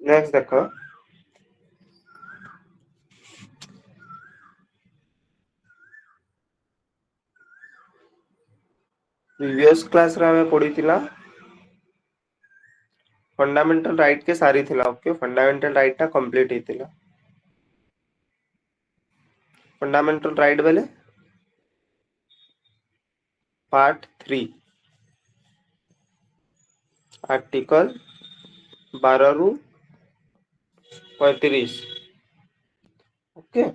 Next देखो previous class रे हमें पढ़ीथिला फंडामेंटल राइट के सारी थिला। ओके फंडामेंटल राइट टा कंप्लीट हेतिला। फंडामेंटल राइट बेले पार्ट 3 आर्टिकल 12 रु 35। ओके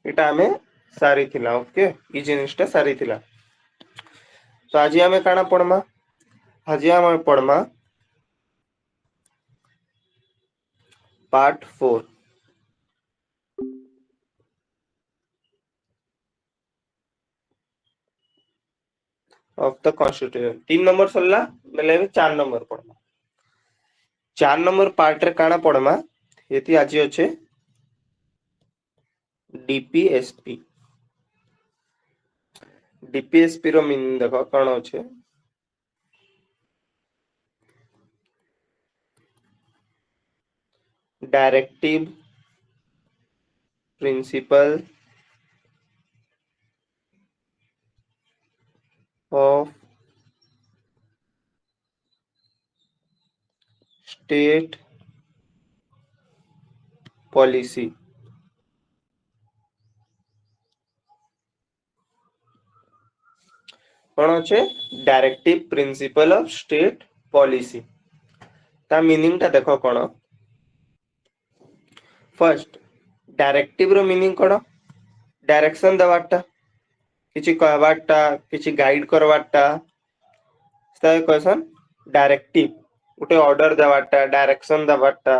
इटा हमें सारी थिला। ओके ई जिनिसटा सारी थिला। तो आज हमें काना पढ़मा आज हमें पढ़मा पार्ट 4 ऑफ द कॉन्स्टिट्यूशन। 3 नंबर सरला बेले 4 नंबर पढ़मा। 4 नंबर पार्ट रे काना पढ़मा येती आज अच्छे डीपीएसपी। डीपीएसपी रो मीनिंग देखो कौन अच्छे directive principle of state policy. कौन अच्छे directive principle of state policy. ता मीनिंग ता देखो कौन फर्स्ट डायरेक्टिव रो मीनिंग कौन डायरेक्शन देवाटा किछि कहवाटा किछि गाइड करवाटा स्टाय क्वेश्चन डायरेक्टिव उटे ऑर्डर देवाटा डायरेक्शन देवाटा।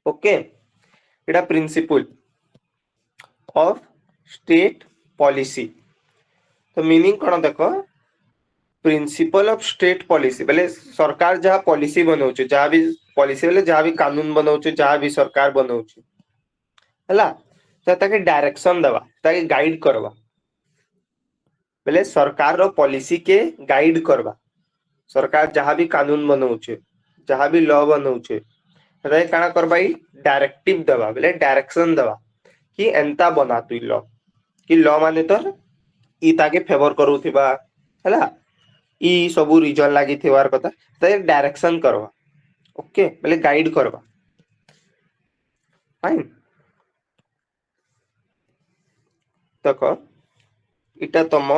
ओके एटा प्रिंसिपल ऑफ स्टेट पॉलिसी। तो मीनिंग कौन देखो प्रिंसिपल ऑफ स्टेट पॉलिसी बेले सरकार जहाँ पॉलिसी बनाउचे जहाँ भी पॉलिसी बेले जहाँ भी कानून बनाउचे जहाँ भी सरकार बनाउचे हला तो ताके डायरेक्शन देवा ताके गाइड करवा बेले सरकार रो पॉलिसी के गाइड करवा। सरकार जहाँ भी कानून बनाउचे जहाँ भी लॉ बनाउचे ताके काना करबा ई डायरेक्टिव देवा बेले डायरेक्शन देवा कि एंता बना तु लॉ कि लॉ माने तो ई ताके फेवर करूथिबा हला ई सबु रीजन लागि थिवार कथा ताके डायरेक्शन करवा। ओके बेले गाइड करवा फाइन। देखो इटा तम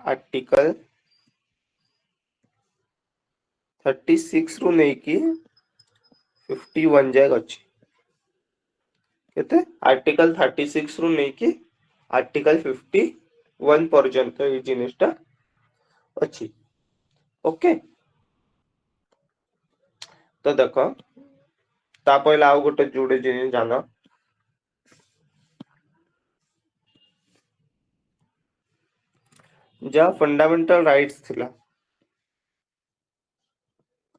आर्टिकल 36 रु नै कि 51 जाय अछि केते आर्टिकल 36 रु नै कि आर्टिकल 51 पर्यंत ई जिनिसटा अछि। ओके तो देखो ता पहले आउ गोटे जुड़े जिनिस जानो जहाँ फंडामेंटल राइट्स थिला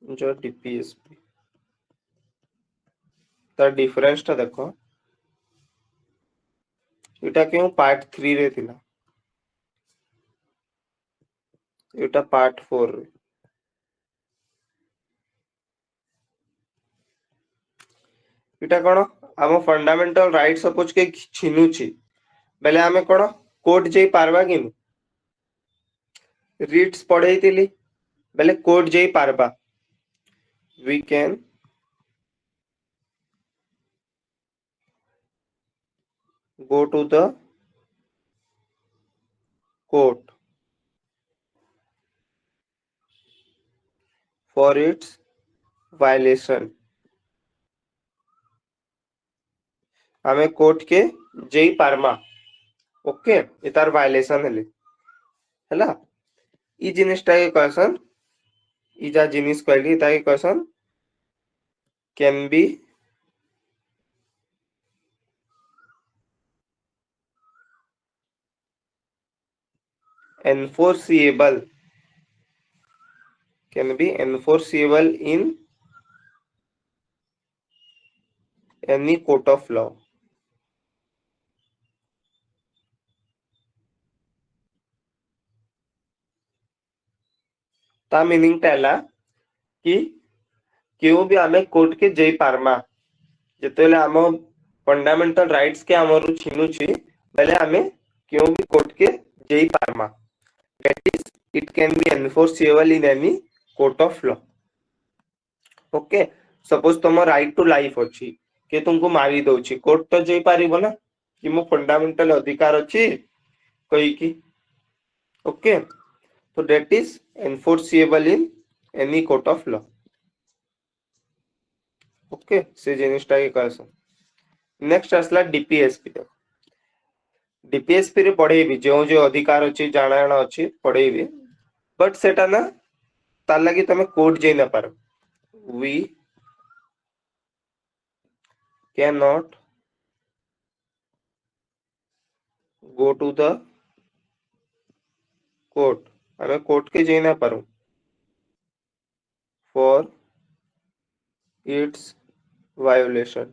जो डीपीएसपी तार डिफरेंस टा देखो इटा क्यों पार्ट 3 रे थिला इटा पार्ट 4 रे। इटा कोन हम फंडामेंटल राइट सपोज के छिनुची बेले हमें कोन कोर्ट जाई पारबा कि रिट्स पढ़ेइतिली बेले कोर्ट जाई पारबा we can go to the court for its violation। हमें कोर्ट के जेई पारमा ओके इतार वायलेशन हेले हला ई जिनिसटा के क्वेश्चन ई जा जिनिस कहली ता के question can be enforceable can be enforceable in any court of law। ता मीनिंग टाला कि क्यों भी आमे कोर्ट के जई पारमा जेतेले आम फंडामेंटल राइट्स के आमरु छिनुछि बेले आमे क्यों भी कोर्ट के जई पारमा that is it can be enforceable in any court of law okay suppose तुम राइट टू लाइफ अछि के तुमको मारी दउछि कोर्ट तो जई पारिबो ना कि मो फंडामेंटल अधिकार अछि कहि की ओके तो that is enforceable in any court of law okay से जिनिसटा के कहस नेक्स्ट आसला डीपीएसपी देखो डीपीएसपी रे पढ़ेबी जो जो अधिकार अछि जाणाण अछि पढ़ेबी बट सेटा ना तार लगी तमे कोर्ट जई ना पारो we can not go to the court आमे कोर्ट के जई ना पारो फॉर इट्स वायोलेशन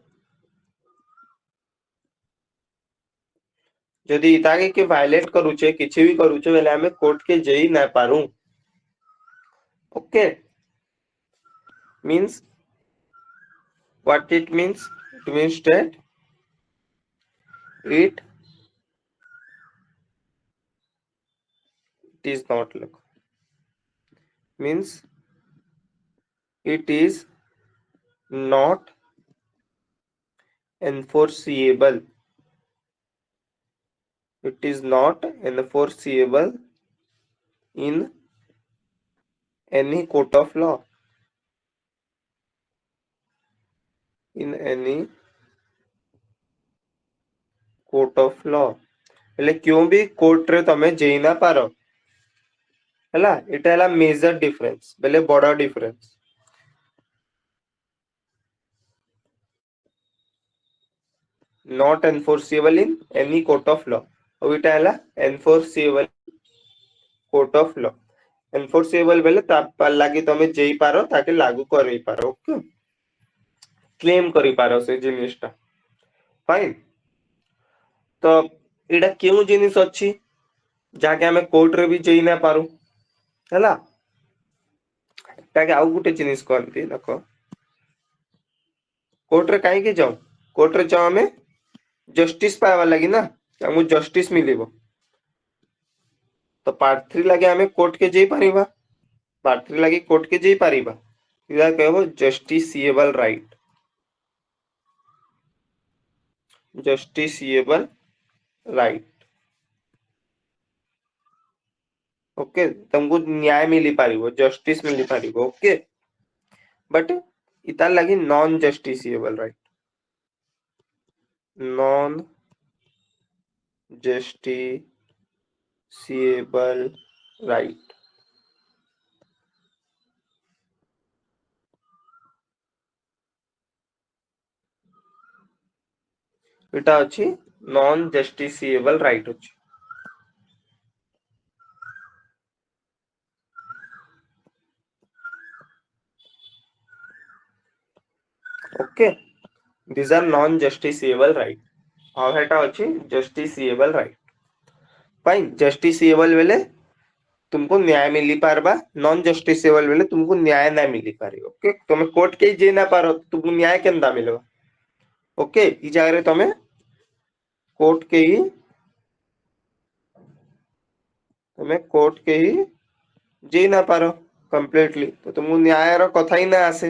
जदि इताके के वायलेट करूचे किछि भी करूचे बेले आमे कोर्ट के जई ना Paru okay means what it means that it is not look means it is not enforceable it is not enforceable in any court of law in any court of law એટલે क्यों भी कोर्ट रे तमे जई ना पारो हैला एटा हैला मेजर डिफरेंस बेले बड़ा difference not enforceable in any court of law और एटा हैला enforceable court of law enforceable बेले ता लागि तमे जई पारो ताके लागू करै पारो ओके क्लेम करि पारो से जिनिसटा फाइन तो एटा केउ जिनिस अछि जाके हमें कोर्ट रे भी जई ना पारू हैला ताके आउ गुटे जिनिस कहंती देखो कोर्ट रे काहे के जाऊ कोर्ट रे जाऊ हमें जस्टिस पावा लगी ना हमु जस्टिस मिलिबो तो पार्ट 3 लगे हमें कोर्ट के जई पारिबा पार्ट 3 लगे कोर्ट के जई पारिबा इदा कहबो justiciable right justiciable right okay तुमको न्याय मिली पारिबो जस्टिस मिली पारिबो ओके बट इतार लगी non justiciable right non justiciable right इटा अछि नॉन जस्टिसिएबल राइट अछि okay these are non justiciable right और हेटा अछि justiciable right फाइन justiciable बेले तुमको न्याय मिली पारबा नॉन जस्टिसेबल बेले तुमको न्याय ना मिली पारे ओके तुम कोर्ट के जे ना पारो तुमको न्याय केनदा मिलबा ओके ई जगह रे तमे कोर्ट के ही तमे कोर्ट के ही जे ना पारो कंप्लीटली तो तुमको न्याय रो कथा ही ना आसे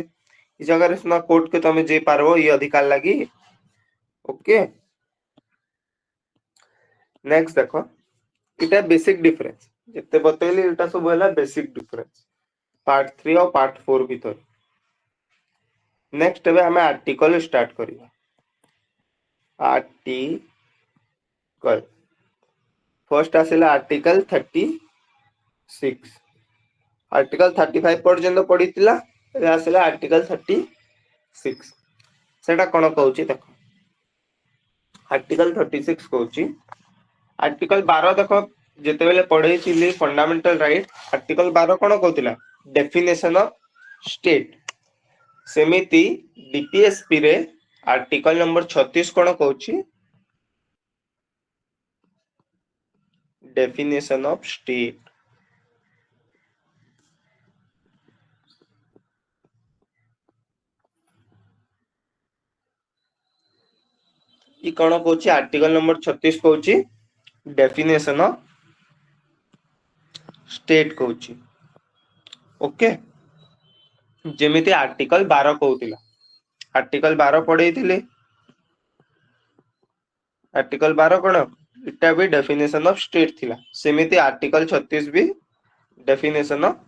ई जगह रे ना कोर्ट के तमे जे पारबो ई अधिकार लागी ओके नेक्स्ट देखो इटा बेसिक डिफरेंस जते बतैली इटा सब होला बेसिक डिफरेंस पार्ट 3 और पार्ट 4 भीतर नेक्स्ट एबे हमें आर्टिकल स्टार्ट करिया आर्टिकल फर्स्ट आसेला आर्टिकल 36 आर्टिकल 35 पर्यंत पढ़ितिला एबे आसेला आर्टिकल 36 सेटा कोन कहउची देखो आर्टिकल 36 कहउची आर्टिकल 12 देखो जेते बेले पढ़े छिली फंडामेंटल राइट आर्टिकल 12 कोन कहउतिला डेफिनेशन ऑफ स्टेट सेमिति डीपीएसपी रे आर्टिकल नंबर 36 कोन कहउची डेफिनेशन ऑफ स्टेट। कौन कौची आर्टिकल नंबर 36 कौची डेफिनेशन ऑफ स्टेट कौची ओके जेमिति आर्टिकल 12 कहूतिला आर्टिकल 12 पढ़ेइथिले आर्टिकल 12 कौन इटा भी डेफिनेशन ऑफ स्टेट थिला सेमिति आर्टिकल 36 भी डेफिनेशन ऑफ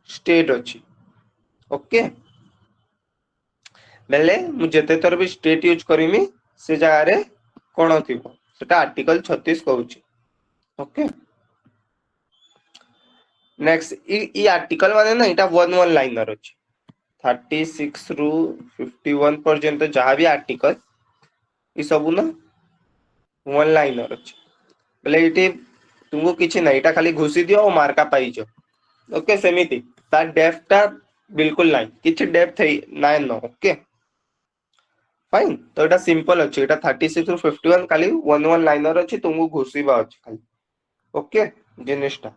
स्टेट अछि ओके बेले मु जेते थर भी स्टेट यूज करिमी से जगह रे कौन थिबो सेटा आर्टिकल 36 कहूची ओके नेक्स्ट ई आर्टिकल माने ना इटा वन वन लाइनर अछि 36 रु 51 पर्यंत जहां भी आर्टिकल ई सब ना वन लाइनर अछि बेले इटी तुमको किछि ना इटा खाली घुसी दियो और मार्का पाइजो ओके सेमिति ता डेप्थ ता बिल्कुल नाही किछि डेप्थ है नाइन नो ओके फाइन तो एटा सिंपल अछि एटा 36 रु 51 खाली वन वन लाइनर अछि तुमको घुसीबा अछि खाली ओके जिनिसटा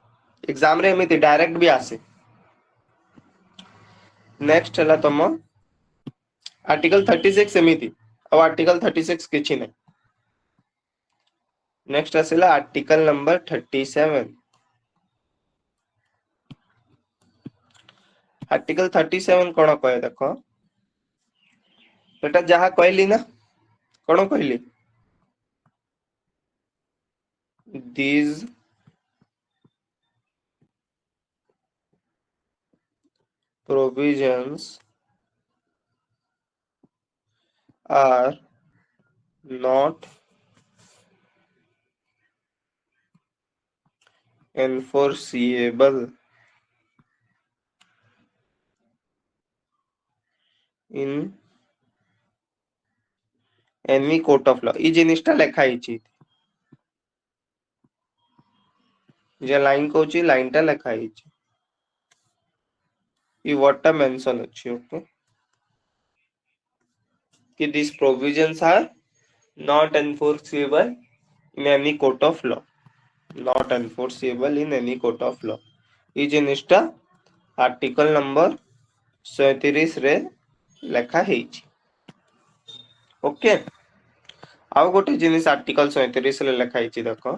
एग्जाम रे एमिति डायरेक्ट भी आसे नेक्स्ट हला तम आर्टिकल 36 एमिति अब आर्टिकल 36 किछि नै नेक्स्ट आसिला आर्टिकल नंबर 37 आर्टिकल 37 कोन कहे देखो एटा जहा कहली ना कोन कहली these provisions are not enforceable in any court of law ई जिनिसटा लेखा हिची जे लाइन कहूची लाइन टा लेखा हिची ई वर्ड टा मेंशन अछि ओके कि these provisions are not enforceable in any court of law not enforceable in any court of law ई जिनिसटा आर्टिकल नंबर 37 रे लेखा हिची ओके आउ गोटे जिनिस आर्टिकल 37 रे लेखा हिची देखो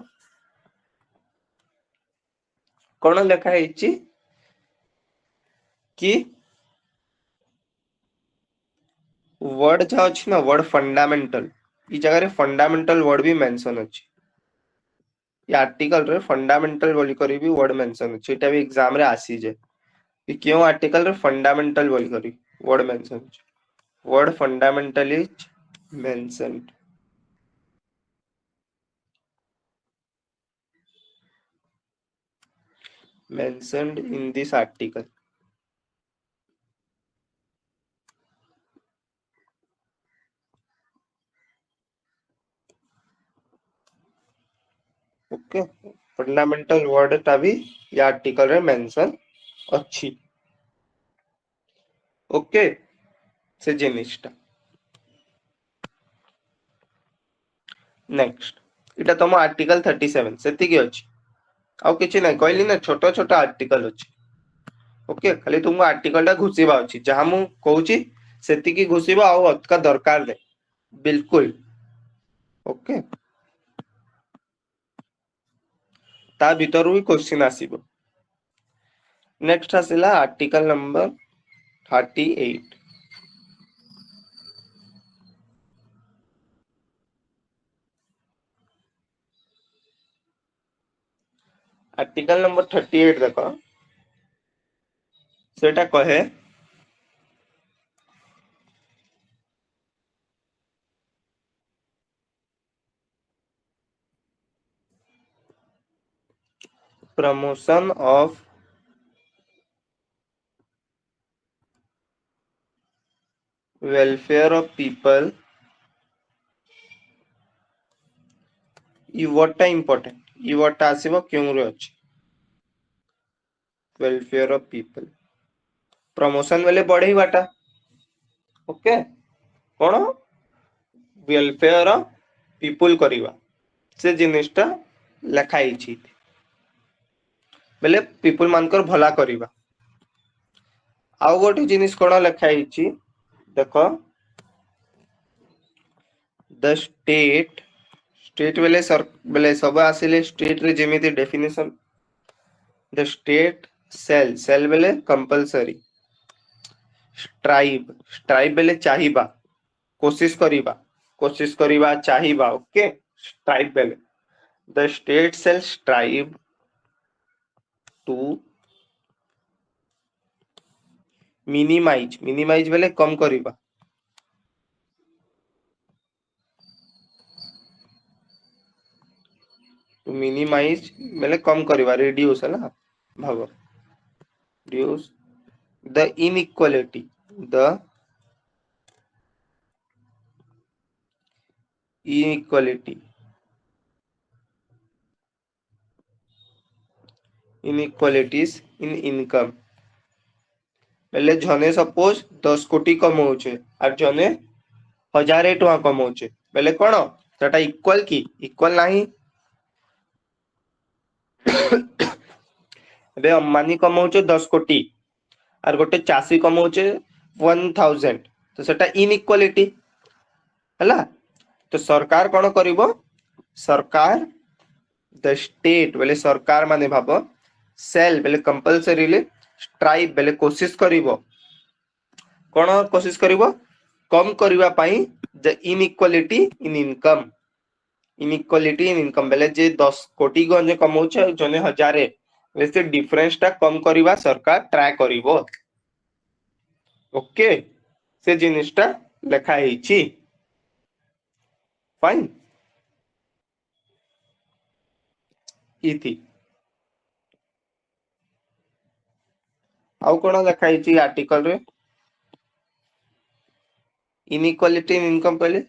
कोन लेखा हिची कि वर्ड जा अछि ना वर्ड फंडामेंटल ई जगह रे फंडामेंटल वर्ड भी मेंशन अछि ये आर्टिकल रे फंडामेंटल बोली करी भी वर्ड मेंशन अछि एटा भी एग्जाम रे आसी जे कि क्यों आर्टिकल रे फंडामेंटल बोली करी वर्ड मेंशन अछि word fundamental is mentioned mentioned in this article okay fundamental word टा भी ये आर्टिकल रे मेंशन अछि ओके से जिनिसटा नेक्स्ट इटा तम आर्टिकल 37 सेति की अछि आउ किछि नै कहली ना छोटो छोटो आर्टिकल अछि ओके खाली तुमको आर्टिकल टा घुसीबा अछि जहां मु कहूची सेति की घुसीबा आउ अतका दरकार नै बिल्कुल ओके ता भीतर भी क्वेश्चन आसीबो नेक्स्ट आसिला आर्टिकल नंबर 38 आर्टिकल नंबर 38 देखो सेटा कहे promotion of welfare of people ई वर्ड टा इंपोर्टेंट ई वर्ड टा आसीबो क्यों रे अछि वेलफेयर ऑफ पीपल प्रमोशन वेले बढ़ेइबाटा ओके कोन वेलफेयर ऑफ पीपल करिवा से जिनिसटा लेखा हिची बेले पीपल मानकर भला करिवा आउ गोटे जिनिस कोन लेखा हिची देखो the state स्टेट बेले सर बेले सब आसिले स्टेट रे जेमिति डेफिनेशन द स्टेट सेल बेले कंपलसरी स्ट्राइब बेले चाहिबा कोशिश करिबा चाहिबा ओके स्ट्राइब बेले the state shall strive to minimize बेले कम करिबा मिनिमाइज बेले कम करिबा रिड्यूस है ना भाग reduce the the inequality inequalities in income बेले जने सपोज 10 कोटी कमाउछे और जने 1000 टका कमाउछे बेले कोन सेटा इक्वल की इक्वल नाही बे अंबानी कमाउछे 10 कोटी और गोटे चासी कमाउछे 1000 तो सेटा इनइक्वालिटी हला तो सरकार कोन करिवो सरकार द स्टेट बेले सरकार माने भाबो सेल बेले कंपलसरी ले स्ट्राइव बेले कोशिश करिवो कोन कोशिश करिवो कम करिवा पाई द इनइक्वालिटी इन इनकम बेले जे 10 कोटी गंजे कमाउछे जने 1000 वैसे डिफरेंस टा कम करिवा सरकार ट्राई करिवो ओके से जिनिसटा लेखा हेछि फाइन इति आउ कोन लेखा हेछि आर्टिकल रे इनइक्वालिटी इन इनकम पहले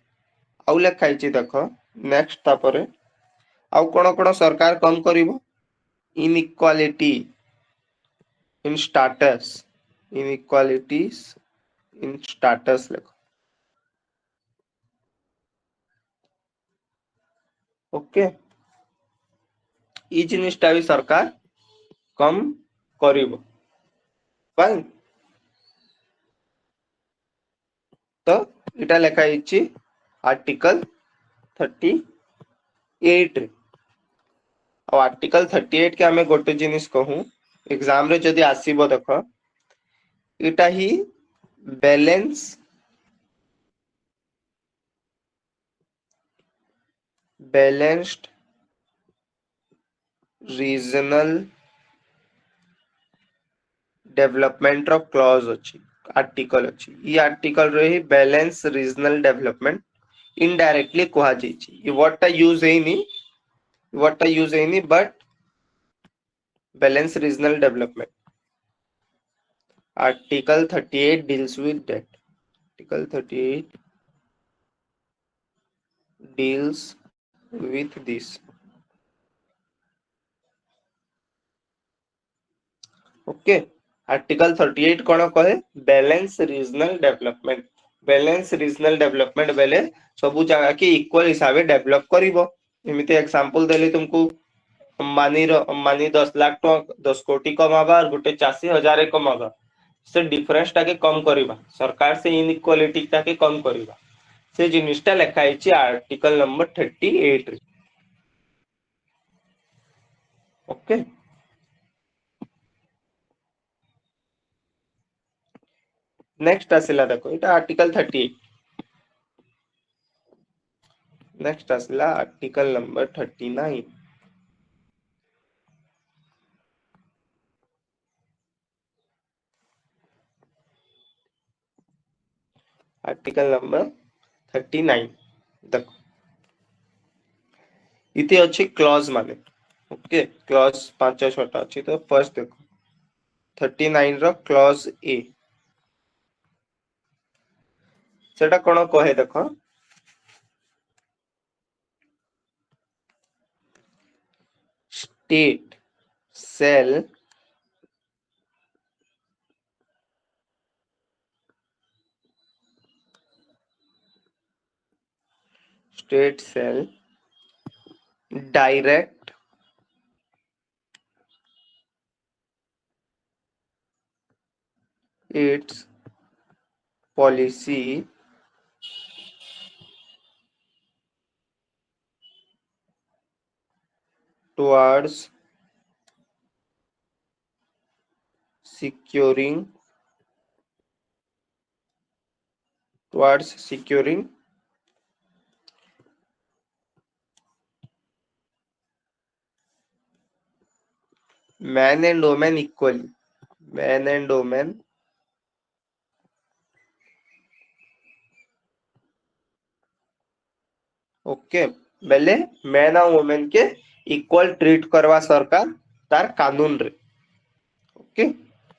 आउ लेखा हेछि देखो नेक्स्ट तापरे आउ कोन कोन सरकार कम करिवो inequality in status inequalities in status लेखो ओके ई जिनिसटा भी सरकार कम करिवो फाइन तो इटा लेखा हेछि आर्टिकल 38 रे और आर्टिकल 38 के हमें गोटे जिनिस कहूं एग्जाम रे जदि आसीबो देखो इटा ही बैलेंस्ड रीजनल डेवलपमेंट रो क्लॉज अछि आर्टिकल अछि ई आर्टिकल रे ही बैलेंस रीजनल डेवलपमेंट इनडायरेक्टली कहा जाइछि ई वर्ड टा यूज हेनी but balance regional development article 38 deals with that article 38 deals with this okay article 38 कोन कहे बैलेंस रीजनल डेवलपमेंट बेले सब जगह के इक्वल हिसाब से डेवलप करिवो एमिते एग्जांपल देले तुमको अंबानी 10 लाख तो 10 कोटी कमाबा और गोटे चासी 1000 कमाबा से डिफरेंस टाके कम करिबा सरकार से इनइक्वालिटी टाके कम करिबा से जिनिसटा लेखा हेछि आर्टिकल नंबर 38 रे ओके नेक्स्ट आसिला देखो इटा आर्टिकल 38 नेक्स्ट आसिला आर्टिकल नंबर 39 आर्टिकल नंबर 39 देखो इति अछि क्लॉज माने ओके क्लॉज 5-6 अछि तो फर्स्ट देखो 39 रो क्लॉज ए सेटा कोन कहे देखो state shall direct its policy towards securing man and woman equally. Man and woman okay बेले मैन और वुमेन के इक्वल ट्रीट करवा सरकार तार कानून रे ओके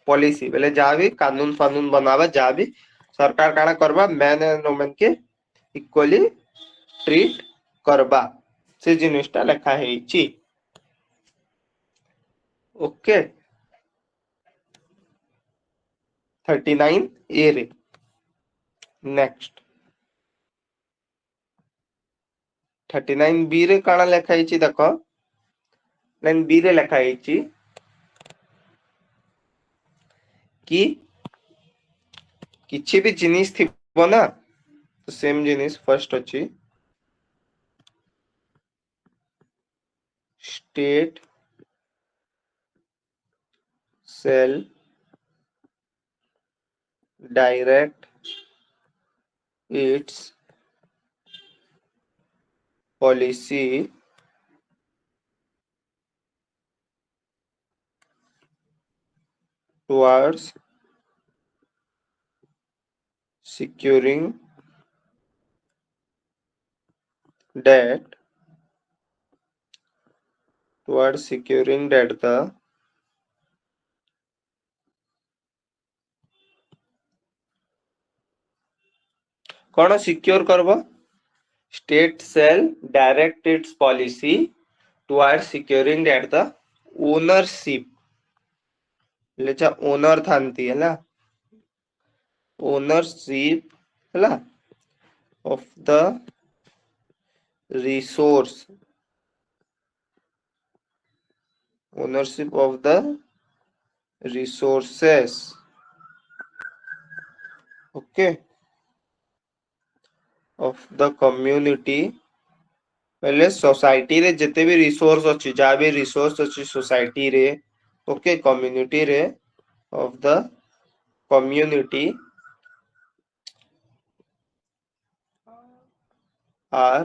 पॉलिसी बेले जहाँ भी कानून फानून बनावा जहाँ भी सरकार काना करवा मैन एंड वुमेन के इक्वली ट्रीट करवा से जिनिसटा लेखा हेची ओके 39 ए रे नेक्स्ट 39 बी रे काना लेखा हेची देखो 39 बी रे लेखा हेची कि किछि भी जिनिस थिबो ना तो सेम जिनिस फर्स्ट अछि state shall direct its policy towards securing that the कौन सिक्योर करबो state shall direct its policy toward securing that the ownership लेचा ओनर थांती है ओनरशिप है of the resource ownership of the resources okay of the community पहले society रे जिते भी रिसोर्स अच्छी जहाँ भी रिसोर्स अच्छी सोसाइटी रे ओके कम्युनिटी रे of the community are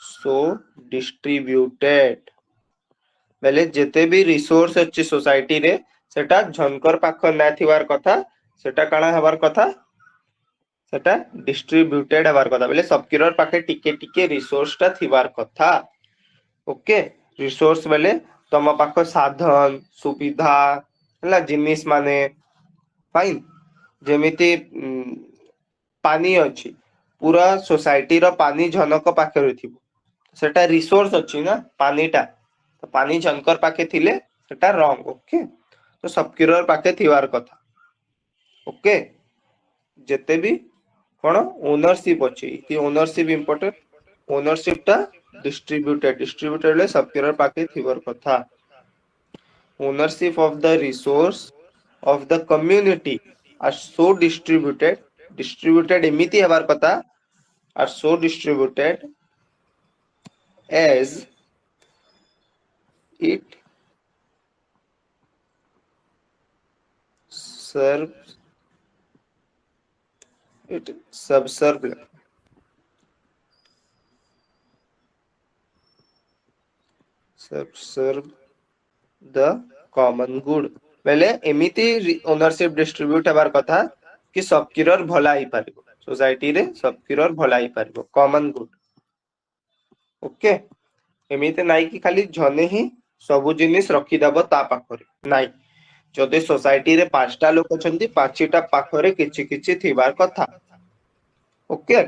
so distributed बेले जिते भी रिसोर्स अच्छी सोसाइटी रे सेटा झनकर पाख ना थिवार कथा सेटा काना हबार कथा सेटा डिस्ट्रीब्यूटेड हबार कथा बेले सबकिरर पाखे टिके टिके रिसोर्स टा थिवार कथा ओके रिसोर्स बेले तम पाख साधन सुविधा हला जिनिस माने फाइन जेमिति पानी अछि पूरा सोसाइटी रो पानी झनक पाखे रथिबो सेटा रिसोर्स अछि ना पानीटा तो पानी झनकर पाखे थिले सेटा रॉन्ग ओके तो सबकिरर पाखे थिवार कथा ओके जेते भी कोन ओनरशिप अछि कि ओनरशिप इंपोर्टेंट ओनरशिप टा डिस्ट्रीब्यूटेड ले सबकिरर पाखे थिवार कथा ownership of the resource of the community are so distributed एमिति हेबार कथा are so distributed as it serves it subserve the common good बेले एमिति ओनरशिप डिस्ट्रीब्यूट हेबार कथा कि सबकिरर भला ही पारिबो सोसाइटी रे सबकिरर भला ही पारिबो कॉमन गुड ओके एमिति नाइ कि खाली जने ही सब जिनिस रखी दबो ता पाखरे नाइ जदि सोसाइटी रे पांचटा लोक अछंती पांचटा पाखरे किछि किछि थिबार कथा ओके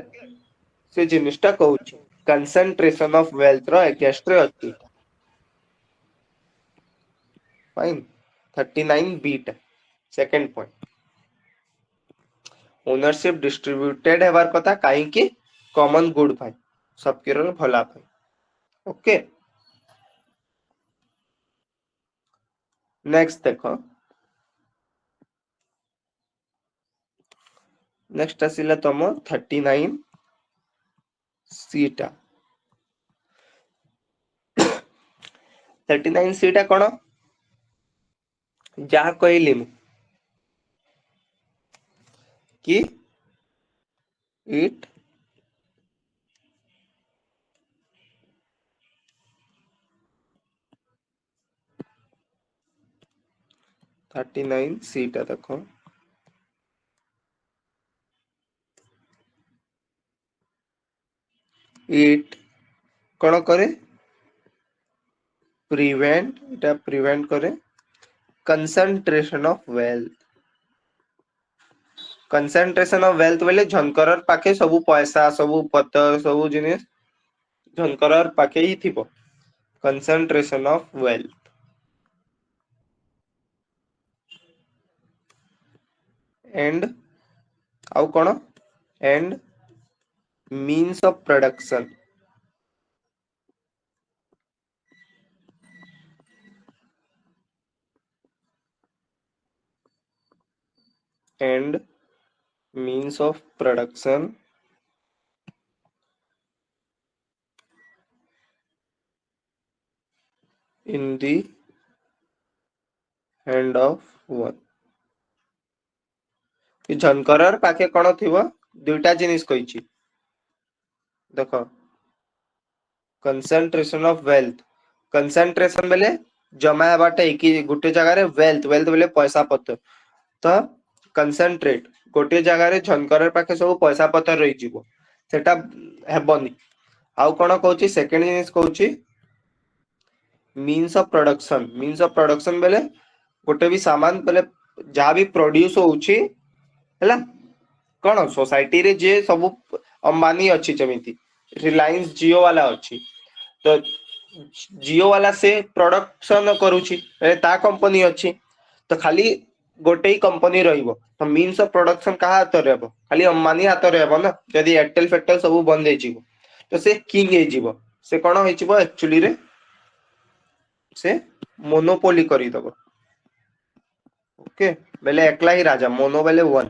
से जिनिसटा कहूची कंसंट्रेशन ऑफ वेल्थ रो एगेंस्ट रे अछि फाइन 39 बीट सेकंड पॉइंट ओनरशिप डिस्ट्रीब्यूटेड हेबार कथा काहे कि कॉमन गुड भाई सबकिरर भला भाई ओके नेक्स्ट देखो नेक्स्ट आसिला तम 39 सीटा 39 ଟା କଣ ଯାହା କହିଲି ମୁଁ कि it थर्टी नाइन सी टा देखो इट कौन करे प्रिवेंट इटा प्रिवेंट करे concentration of wealth concentration of wealth बोले झनकर पाखे सब पैसा सब पत्तर सब जिनिस झनकर पाखे ही थिबो कंसंट्रेशन ऑफ वेल्थ एंड आउ कौन and means of production and means of production in the hand of one कि झनकर पाखे कौन थिबो दुईटा जिनिस कहिछि देखो कंसंट्रेशन ऑफ वेल्थ कंसंट्रेशन बेले जमा हेबाटा एक गोटे जगह रे वेल्थ वेल्थ बेले पैसा पत्र तो कंसंट्रेट गोटे जगह रे झनकर पाखे सब पैसा पत्र रही जिवो सेटा हेबनी आउ कोन कहूची सेकंड जिनिस कहूची मीन्स ऑफ प्रोडक्शन बेले गोटे भी सामान बेले जहाँ भी प्रोड्यूस होउची हैला कौन सोसाइटी रे जे सब अंबानी अच्छी जमीती रिलायंस जियो वाला अच्छी तो जियो वाला से प्रोडक्शन करूची ता कंपनी अच्छी तो खाली गोटे ही कंपनी रहिबो तो मीन्स ऑफ प्रोडक्शन कहा हाथ रे हबो खाली अंबानी हाथ रे हबो ना यदि एयरटेल फेक्टर सब बंद हे जीवो तो से किंग हे जीवो से कोन हे जीवो एक्चुअली रे से मोनोपोली करी दबो ओके बेले एकला ही राजा मोनो बेले वन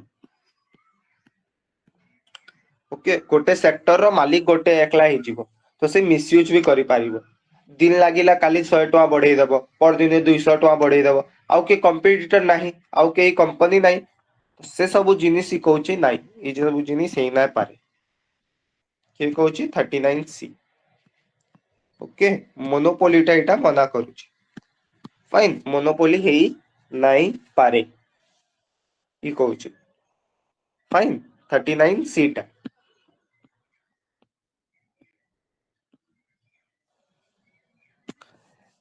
ओके गोटे सेक्टर रो मालिक गोटे एकला ही जीवो तो से मिसयूज भी करि पारिबो दिन लागिला काली 100 टका बढ़ेई दबो पर दिन 200 टका बढ़ेई दबो आउ के कंपटीटर नाही आउ के कंपनी नाही से सब जिनिस कहूची नाही ए सब जिनिस हे ना पारे के कहूची 39 सी ओके मोनोपोली टा एटा मना करूची फाइन मोनोपोली हेई नाही पारे ई कहूची फाइन 39 सी टा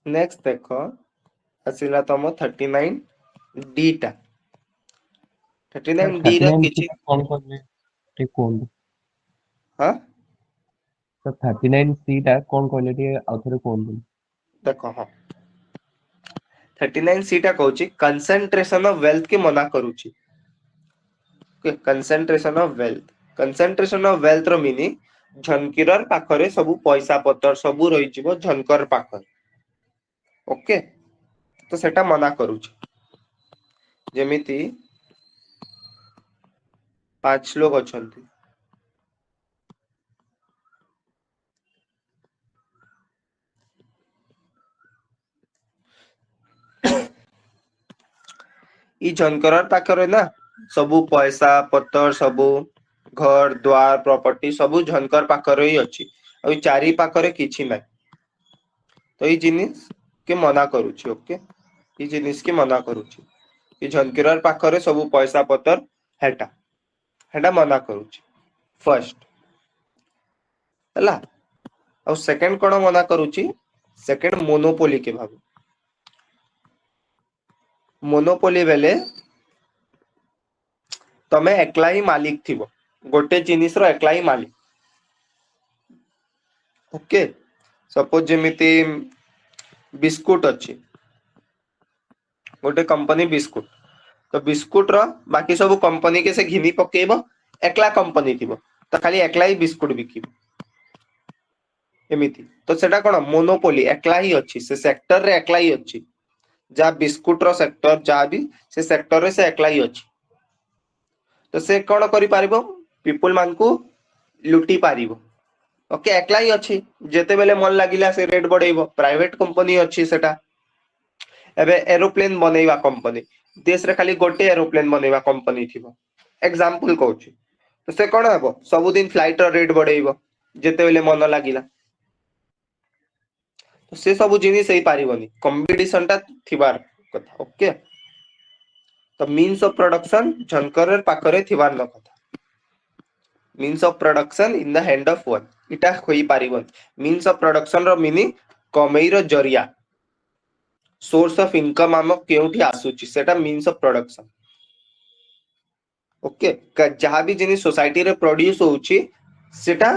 नेक्स्ट देखो आसिला तम 39 डी टा 39 डी रा 39 किछि कौन कौन टे कोन हां तो 39 सीटा कौन कहले टे आउथरे कोन देखो हां 39 सी टा कहूची कंसंट्रेशन ऑफ वेल्थ के मना करूची कंसंट्रेशन ऑफ वेल्थ रो मीनिंग झनकिरर पाखरे सब पैसा पत्र सब रही जिवो झनकर पाखरे ओके तो सेटा मना करूची जेमिति 5 लोग अछंती ई झनकर पाखरे ना सब पैसा पत्र सब घर द्वार प्रॉपर्टी सब झनकर पाखरे ही अछि आ चारि पाखरे किछि नै तो ई जिनिस के मना करूची ओके ई जिनिस के मना करूची ई झनकिरर पाखरे सब पैसा पत्र हेटा हेटा मना करूची फर्स्ट हला और सेकंड कोन मना करूची सेकंड मोनोपोली के भाव मोनोपोली बेले तमे एकला ही मालिक थिबो गोटे जिनिस रो एकला ही मालिक ओके सपोज जेमिति बिस्कुट अच्छी गोटे कंपनी बिस्कुट तो बिस्कुट रो बाकी सब कंपनी के से घिनी पकेबो एकला कंपनी थिबो तो खाली एकला ही बिस्कुट बिकिबो एमिति तो सेटा कोन मोनोपोली एकला ही अच्छी से सेक्टर रे एकला ही अच्छी जा बिस्कुट रो सेक्टर जा भी से सेक्टर रे से एकला ही अच्छी तो से कोन करि पारिबो पीपल मान को लुटी पारिबो ओके एकला ही अच्छी जेते बेले मन लागिला से रेट बढ़ेइबो प्राइवेट कंपनी अच्छी सेटा एबे एरोप्लेन बनेइबा कंपनी देश रे खाली गोटे एरोप्लेन बनेइबा कंपनी थिबो एग्जांपल कहूची तो से कोन हबो सब दिन फ्लाइट रो रेट बढ़ेइबो जेते बेले मन लागिला तो से सब जिनिस हेई पारिबोनी कंपटीशन टा थिबार कथा ओके तो मीन्स ऑफ प्रोडक्शन झनकर पाखरे थिबार न कथा means of production in the hand of one इटा होई पारिबन मीन्स ऑफ प्रोडक्शन रो मीनिंग कमेईर जरिया सोर्स ऑफ इनकम आम केउठी आसुची सेटा मीन्स ऑफ प्रोडक्शन ओके जहाँ भी जिनिस सोसाइटी रे प्रोड्यूस होउची सेटा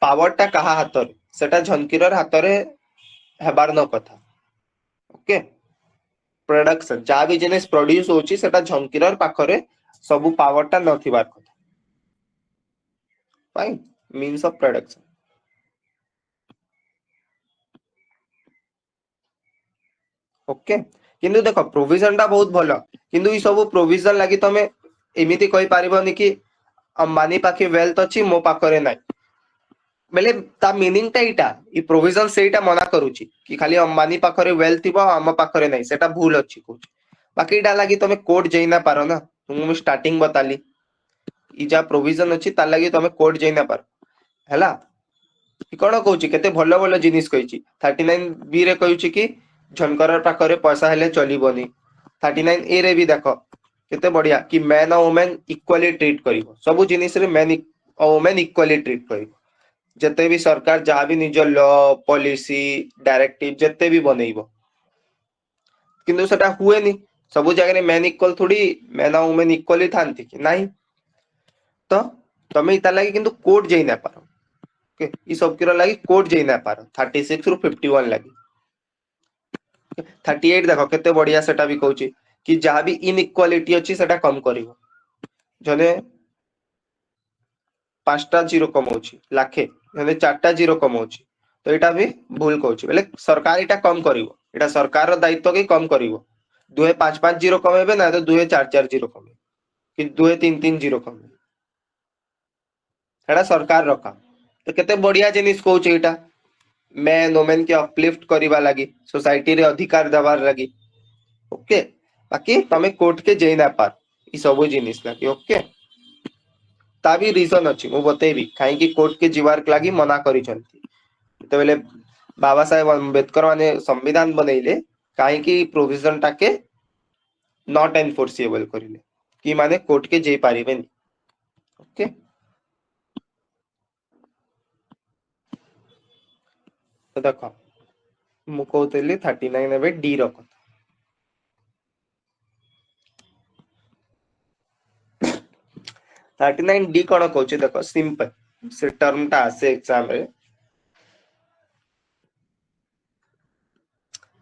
पावर टा कहा हाथ सेटा झनकीर हाथ रे हेबार न कथा ओके प्रोडक्शन जहाँ भी जिनिस प्रोड्यूस होउची सेटा झनकीर पाखरे सब पावर टा नथिबार कथा fine means of production okay किंतु देखो प्रोविजन टा बहुत भलो किंतु ई सब प्रोविजन लागि तमे एमिति कहि पारिबोनी कि अंबानी पाखे वेल्थ अछि मो पाखरे नाही बेले ता मीनिंग टा इटा ई प्रोविजन सेटा मना करूची कि खाली अंबानी पाखरे वेल्थ थिबो हम पाखरे नाही सेटा भूल अछि कुछ बाकी इटा लागि तमे कोर्ट जई ना पारो ना तुमु स्टार्टिंग बताली ई जा प्रोविजन अछि ता लागि तमे कोर्ट जई ना पारो हैला कि कोन कहूची केते भलो भलो जिनिस कहिची 39 बी रे कहूची कि झनकर पाखरे पैसा हेले चलीबोनी 39 ए रे भी देखो केते बढ़िया कि मैन और वुमेन इक्वली ट्रीट करिवो सब जिनिस रे मैन और वुमेन इक्वली ट्रीट करिवो जते भी सरकार जहाँ भी निज लॉ पॉलिसी डायरेक्टिव जते भी बनेइबो किंतु सेटा हुएनी सब जगह मैन इक्वल थोड़ी मैन और वुमेन इक्वली थांती कि नहीं तो तमे इता लागि किंतु कोर्ट जई ना पारो ओके ई सब किरो लागि कोर्ट जई ना पारो 36 रु 51 लागि 38 देखो केते बढ़िया सेटा भी कहूची कि जहाँ भी इनइक्वालिटी अछि सेटा कम करिवो जने 5टा जीरो कमाउची लाखे जने 4टा जीरो कमाउची तो एटा भी भूल कहूची बेले सरकार एटा कम करिवो एटा सरकार रो दायित्व के कम करिवो दुहे 5 जीरो कमेबे ना तो दुहे 4 जीरो कमे कि दुहे 3 जीरो कमे एटा सरकार रखा तो केते बढ़िया जिनिस कहूची एटा मैन वुमेन के अपलिफ्ट करिवा लागि सोसाइटी रे अधिकार देवार लागि ओके बाकी तमे कोर्ट के जई ना पार ई सब जिनिस लागि ओके ता भी रीजन अछि मु बतेबी काहे कि कोर्ट के जीवार लागि मना करी छथि तो बेले बाबा साहेब अम्बेडकर माने संविधान बनैले काहे कि प्रोविजन टाके नॉट एनफोर्सेबल करिले कि माने कोर्ट के जई पारिबेनी ओके तो देखो मु कहतली 39 एबे डी रो कथा 39 डी कोन कहूची देखो सिंपल से टर्म टा आसे एग्जाम रे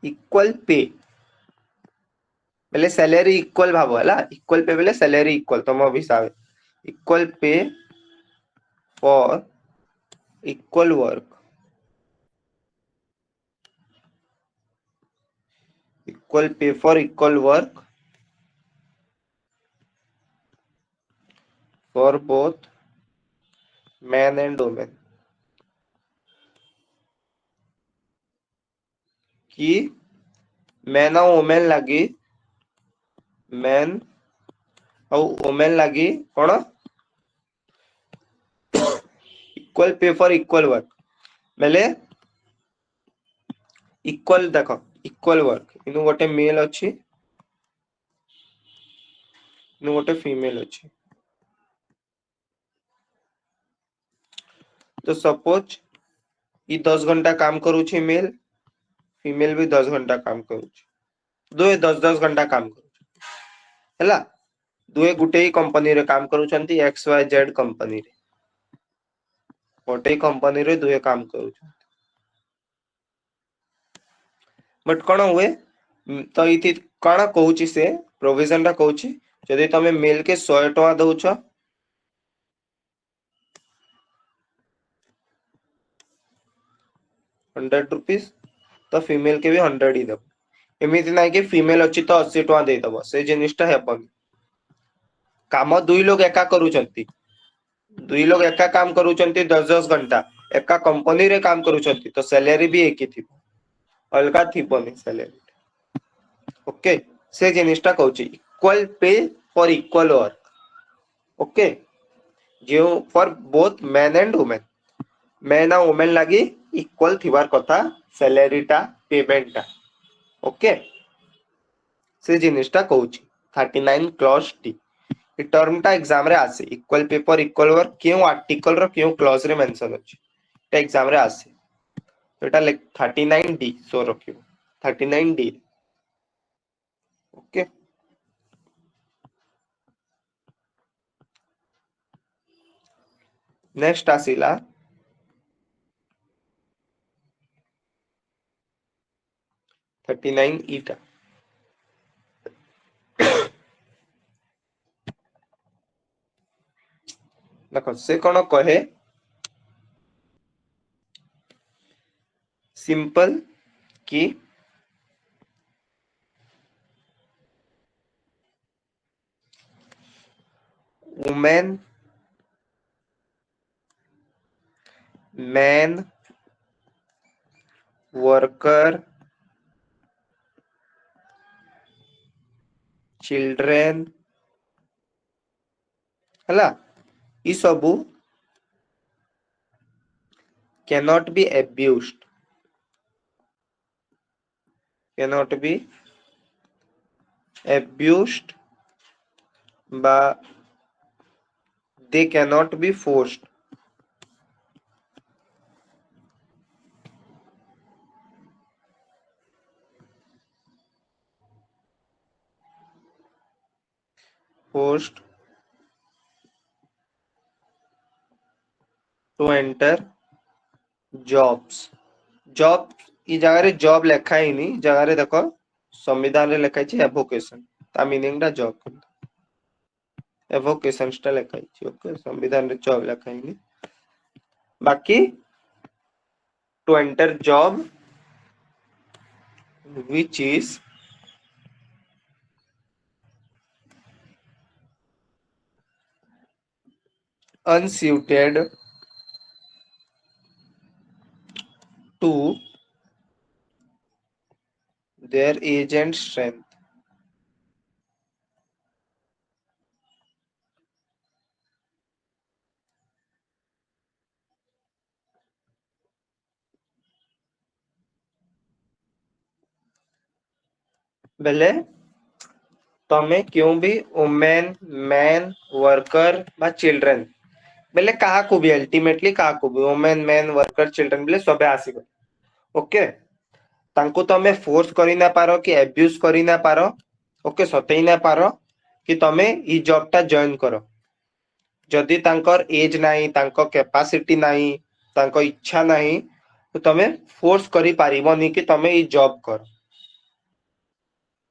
इक्वल पे बेले सैलरी इक्वल भाबो हला इक्वल पे बेले सैलरी इक्वल तम हिसाब equal pay for equal work equal pay for equal work for both man and women कि मैन और वुमेन लगी मैन और वुमेन लगी कौन equal pay for equal work बेले इक्वल देखो इक्वल वर्क इनु गोटे मेल अछि इनु गोटे फीमेल अछि तो सपोज ई 10 घंटा काम करूची मेल फीमेल भी 10 घंटा काम करूची दुए 10 घंटा काम करूची हैला दुए गुटे ही कंपनी रे काम करूचंती एक्स वाई जेड कंपनी रे गोटे ही कंपनी रे दुए काम करूचंती बट कोन हुए तो इति कोन कहूची से प्रोविजन टा कहूची जदि तमे मेल के 100 टका दउछ 100 रुपीस तो फीमेल के भी 100 ही दब एमिति नाही कि फीमेल अछि तो 80 टका दे दबो से जिनिसटा हेबन काम दुई लोग एका करूचंती दुई लोग एका काम करूचंती 10 घंटा एका कंपनी रे काम करूछंती तो सैलरी भी एक ही थिबो, अलगा थिबोनी सैलरी। ओके, से जिनिसटा कहूची equal pay for equal work. Okay, जो for both man and women, man और वुमेन लगी इक्वल थिबार कथा सैलरीटा पेमेंटटा। ओके, से जिनिसटा कहूची 39 क्लॉज टी। ए टर्मटा एग्जाम रे आसे equal pay for equal work क्यों आर्टिकल रो क्यों क्लॉज रे मेंशन अछि, एटा एग्जाम रे आसे। तो एटा लाइक 39 डी सो रखियो 39 डी। ओके, नेक्स्ट आसिला 39 ईटा। देखो से कोन कहे सिंपल कि वुमेन मैन वर्कर चिल्ड्रेन हला ई सबू cannot be abused, cannot be abused বা they cannot be forced। forced to enter jobs। Job ई जगह रे जॉब लेखा ही नहीं, जगह रे देखो संविधान रे लेखा छी एवोकेशन, ता मीनिंग टा जॉब एवोकेशन टा लेखा छी। ओके, संविधान रे जॉब लेखा ही नहीं, बाकी to enter job which is unsuited to their age and strength। बेले तमे क्यों भी वुमेन मैन वर्कर बा चिल्ड्रेन बेले कहा को भी अल्टीमेटली कहा को भी वुमेन मैन वर्कर चिल्ड्रेन बेले सबे आसीबे। ओके, तांको तमे फोर्स करी ना पारो कि एब्यूज करी ना पारो। ओके, सतेई ना पारो कि तमे ई जॉब टा जॉइन करो। जदि तांकर एज नाही, तांको कैपेसिटी नाही, तांको इच्छा नाही, तो तमे फोर्स करी पारिबोनी कि तमे ई जॉब करो।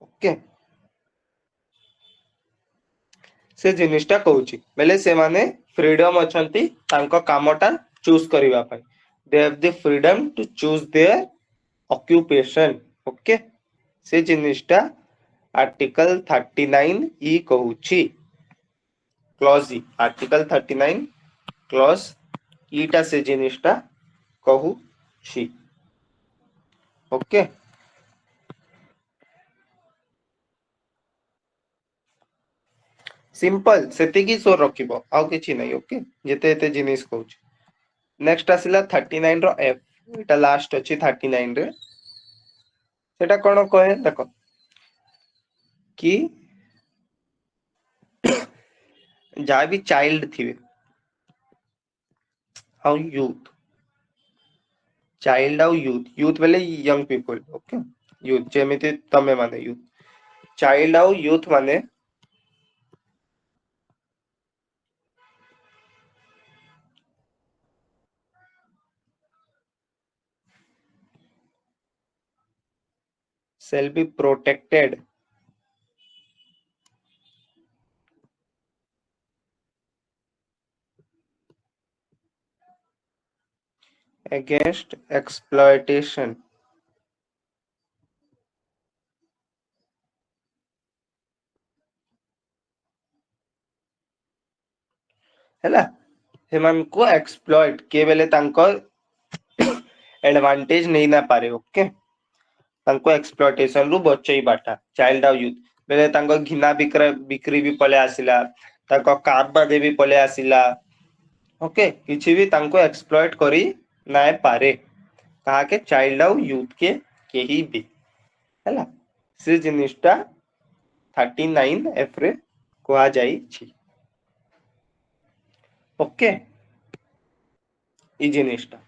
ओके, से जिनिसटा कहूची बेले से माने फ्रीडम अछंती तांको कामटा चूज करिवा पई। They have the freedom to choose their occupation. Okay, से जिनिसटा आर्टिकल 39 ई कहूची क्लॉज ई, आर्टिकल 39 क्लॉज ईटा से जिनिसटा कहूची। ओके, सिंपल सेतिकी सो रखिबो आउ किछि नै। ओके, जेते एते जिनिस कहूची। नेक्स्ट आसिला 39 रो एफ, एटा लास्ट अछि 39 रे। सेटा कोन कहे देखो कि जहाँ भी चाइल्ड थिबे आउ यूथ, चाइल्ड आउ यूथ, यूथ बेले यंग पीपल। ओके, यूथ जेमिति तमे माने यूथ, चाइल्ड आउ यूथ माने shall be protected against exploitation। हैला, हेमान को एक्सप्लॉइट के बेले तांकर एडवांटेज नहीं ना पारे ओके तांको एक्सप्लॉयटेशन रु बचई बाटा चाइल्ड और यूथ बेले तांको घिना बिक्री भी पले आसिला तांको काम बादे भी पले आसिला ओके किछि भी तांको एक्सप्लॉयट करी नाय पारे कहा के चाइल्ड और यूथ के केही भी हैला से जिनिसटा 39 एफ रे कुआ जाई छी ओके ई जिनिसटा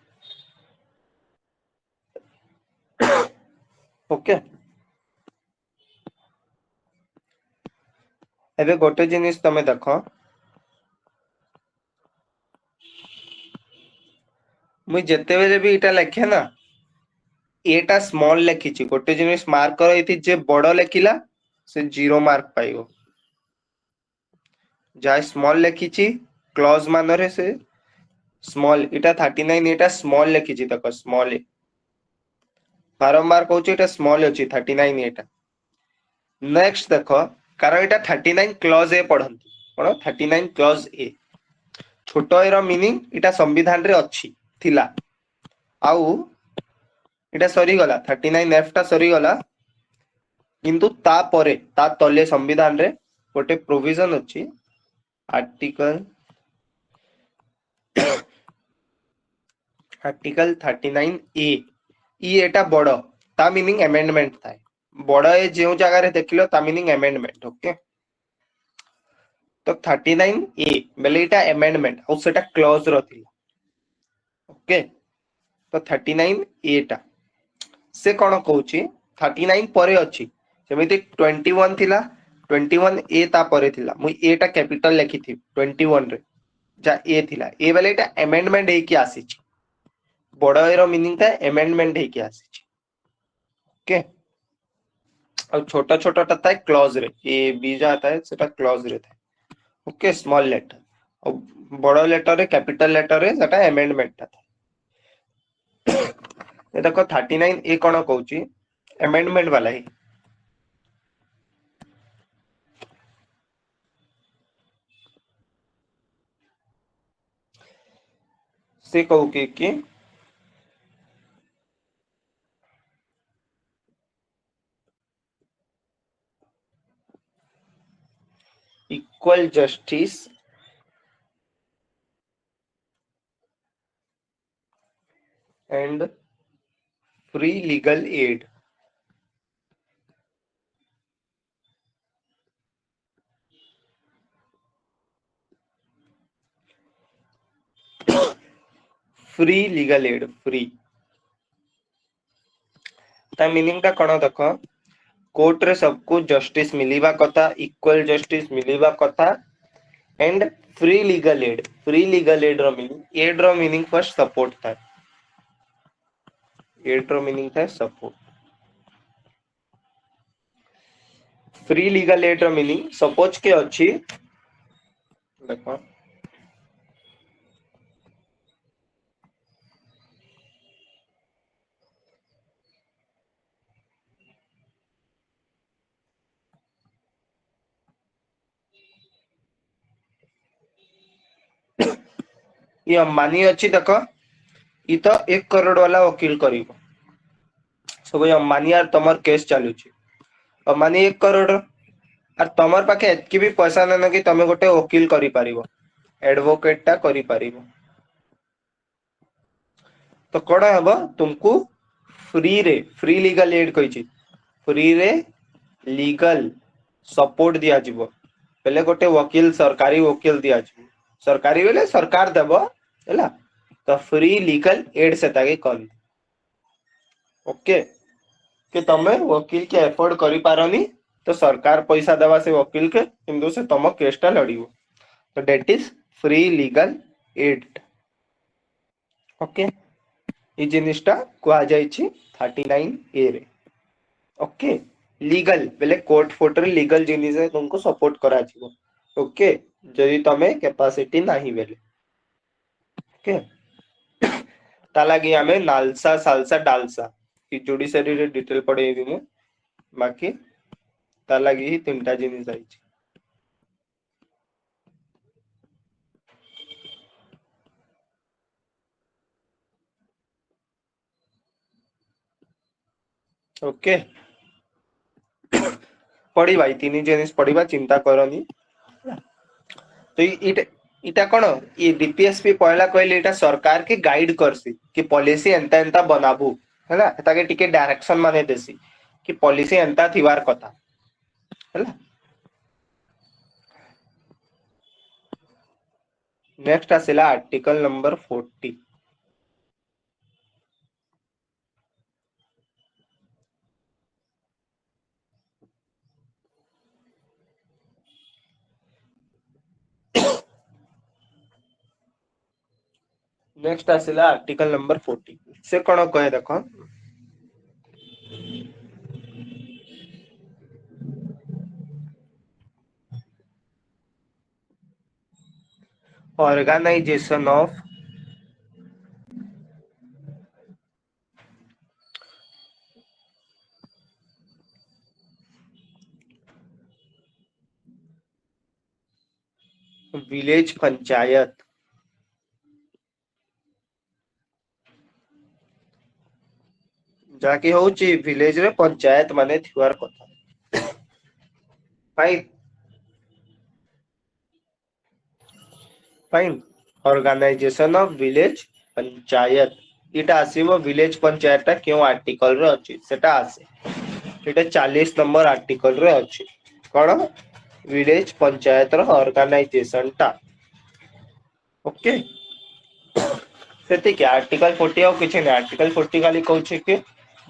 ओके एबे गोटे जिनिस तमे देखो मुई जेते बेले भी इटा लेखे ना एटा स्मॉल लेखिची गोटे जिनिस मार्क करो इति जे बड़ लेखिला से 0 मार्क पाइबो जा स्मॉल लेखिची क्लॉज मानरे से स्मॉल इटा 39 एटा स्मॉल लेखिची तक स्मॉल ए बारंबार कहूची एटा स्मॉल अछि 39 एटा नेक्स्ट देखो कारण एटा 39 clause A पढ़ंती cone 39 clause A छोटो ए रो मीनिंग इटा संविधान रे अछि थिला आउ इटा सरी गला 39 एफ टा सरी गला किंतु ता परे ता तले संविधान रे गोटे प्रोविजन अछि आर्टिकल 39 ए ई एटा बड़ ता मीनिंग अमेंडमेंट थाए बड़ ए जेउ जगह रे देखिलो ता मीनिंग अमेंडमेंट ओके तो 39 ए बेले इटा अमेंडमेंट और सेटा क्लॉज रो थिला ओके तो 39 ए टा से कोन कहूची 39 परे अछि जेमिति 21 थिला 21 ए ता परे थिला मुई ए टा कैपिटल लिखि थी 21 रे जा ए थिला ए बेले इटा अमेंडमेंट हे की आसीची बड़ ए रो मीनिंग था अमेंडमेंट हे की आसीची ओके और छोटा छोटा टा था क्लॉज रे ए बी जाता है सेटा क्लॉज रे था ओके स्मॉल लेटर और बड़ लेटर रे कैपिटल लेटर रे सेटा अमेंडमेंट था ये देखो 39 ए कोन कहूची अमेंडमेंट वाला ही से कहू कि equal justice and free legal ad free legal ad free ता मीनिंग ता कोन देखो कोर्ट रे सबको जस्टिस मिलिबा कथा इक्वल जस्टिस मिलिबा कथा एंड फ्री लीगल एड रो मीनिंग फर्स्ट सपोर्ट था एड रो मीनिंग था सपोर्ट फ्री लीगल एड रो मीनिंग सपोज के अछि देखो ये अंबानी अच्छी देखो ये तो 1 करोड़ वाला वकील करिवो सब अंबानी यार तमर केस चालू छी अंबानी 1 करोड़ और तमर पाखे एतकी भी पैसा न कि तमे गोटे वकील करि पारिबो एडवोकेट टा करि पारिबो तो कोड़ा हबो तुमको फ्री लीगल एड कहि फ्री रे लीगल सपोर्ट दिया जिवो पहले गोटे वकील सरकारी वकील दिया जिवो सरकारी बेले सरकार देबो हैला तो फ्री लीगल एड से ताके कल ओके कि तमे वकील के एफोर्ड करि पारनी तो सरकार पैसा देवा से वकील के किंतु से तम केसटा लड़िबो तो that is free legal aid okay ई जिनिसटा कुआ जाई छी 39 ए रे ओके लीगल बेले कोर्ट फोटर लीगल जिनिस है तुमको सपोर्ट करा जिवो ओके जदि तमे कैपेसिटी नाही बेले ओके तालागी हमें नालसा सालसा डालसा ई जुडिशरी रे डिटेल पढेबी मु बाकी तालागी ही तीनटा जिनिस आइछि ओके पढ़िबा तीन जिनिस पढ़िबा चिंता करनी तो इटा कौन ये डीपीएसपी पहला कहले इटा सरकार की गाइड करसी कि पॉलिसी एंता एंता बनाबू हैला ताके टिके डायरेक्शन माने देसी कि पॉलिसी एंता थिवार कथा हैला नेक्स्ट आसिला आर्टिकल नंबर 40 नेक्स्ट आसिला आर्टिकल नंबर 40 से कौन कहे देखो ऑर्गेनाइजेशन ऑफ विलेज पंचायत जाके होची विलेज रे पंचायत माने थिवार कथा fine fine organisation of village panchayat इटा आसीबो विलेज पंचायत टा क्यों आर्टिकल रे अछि सेटा आसे इटा 40 नंबर आर्टिकल रे अछि कोन विलेज पंचायत रो ऑर्गेनाइजेशन टा ओके सेति आर्टिकल 40 और किछि नै आर्टिकल 40 खाली कहू छै कि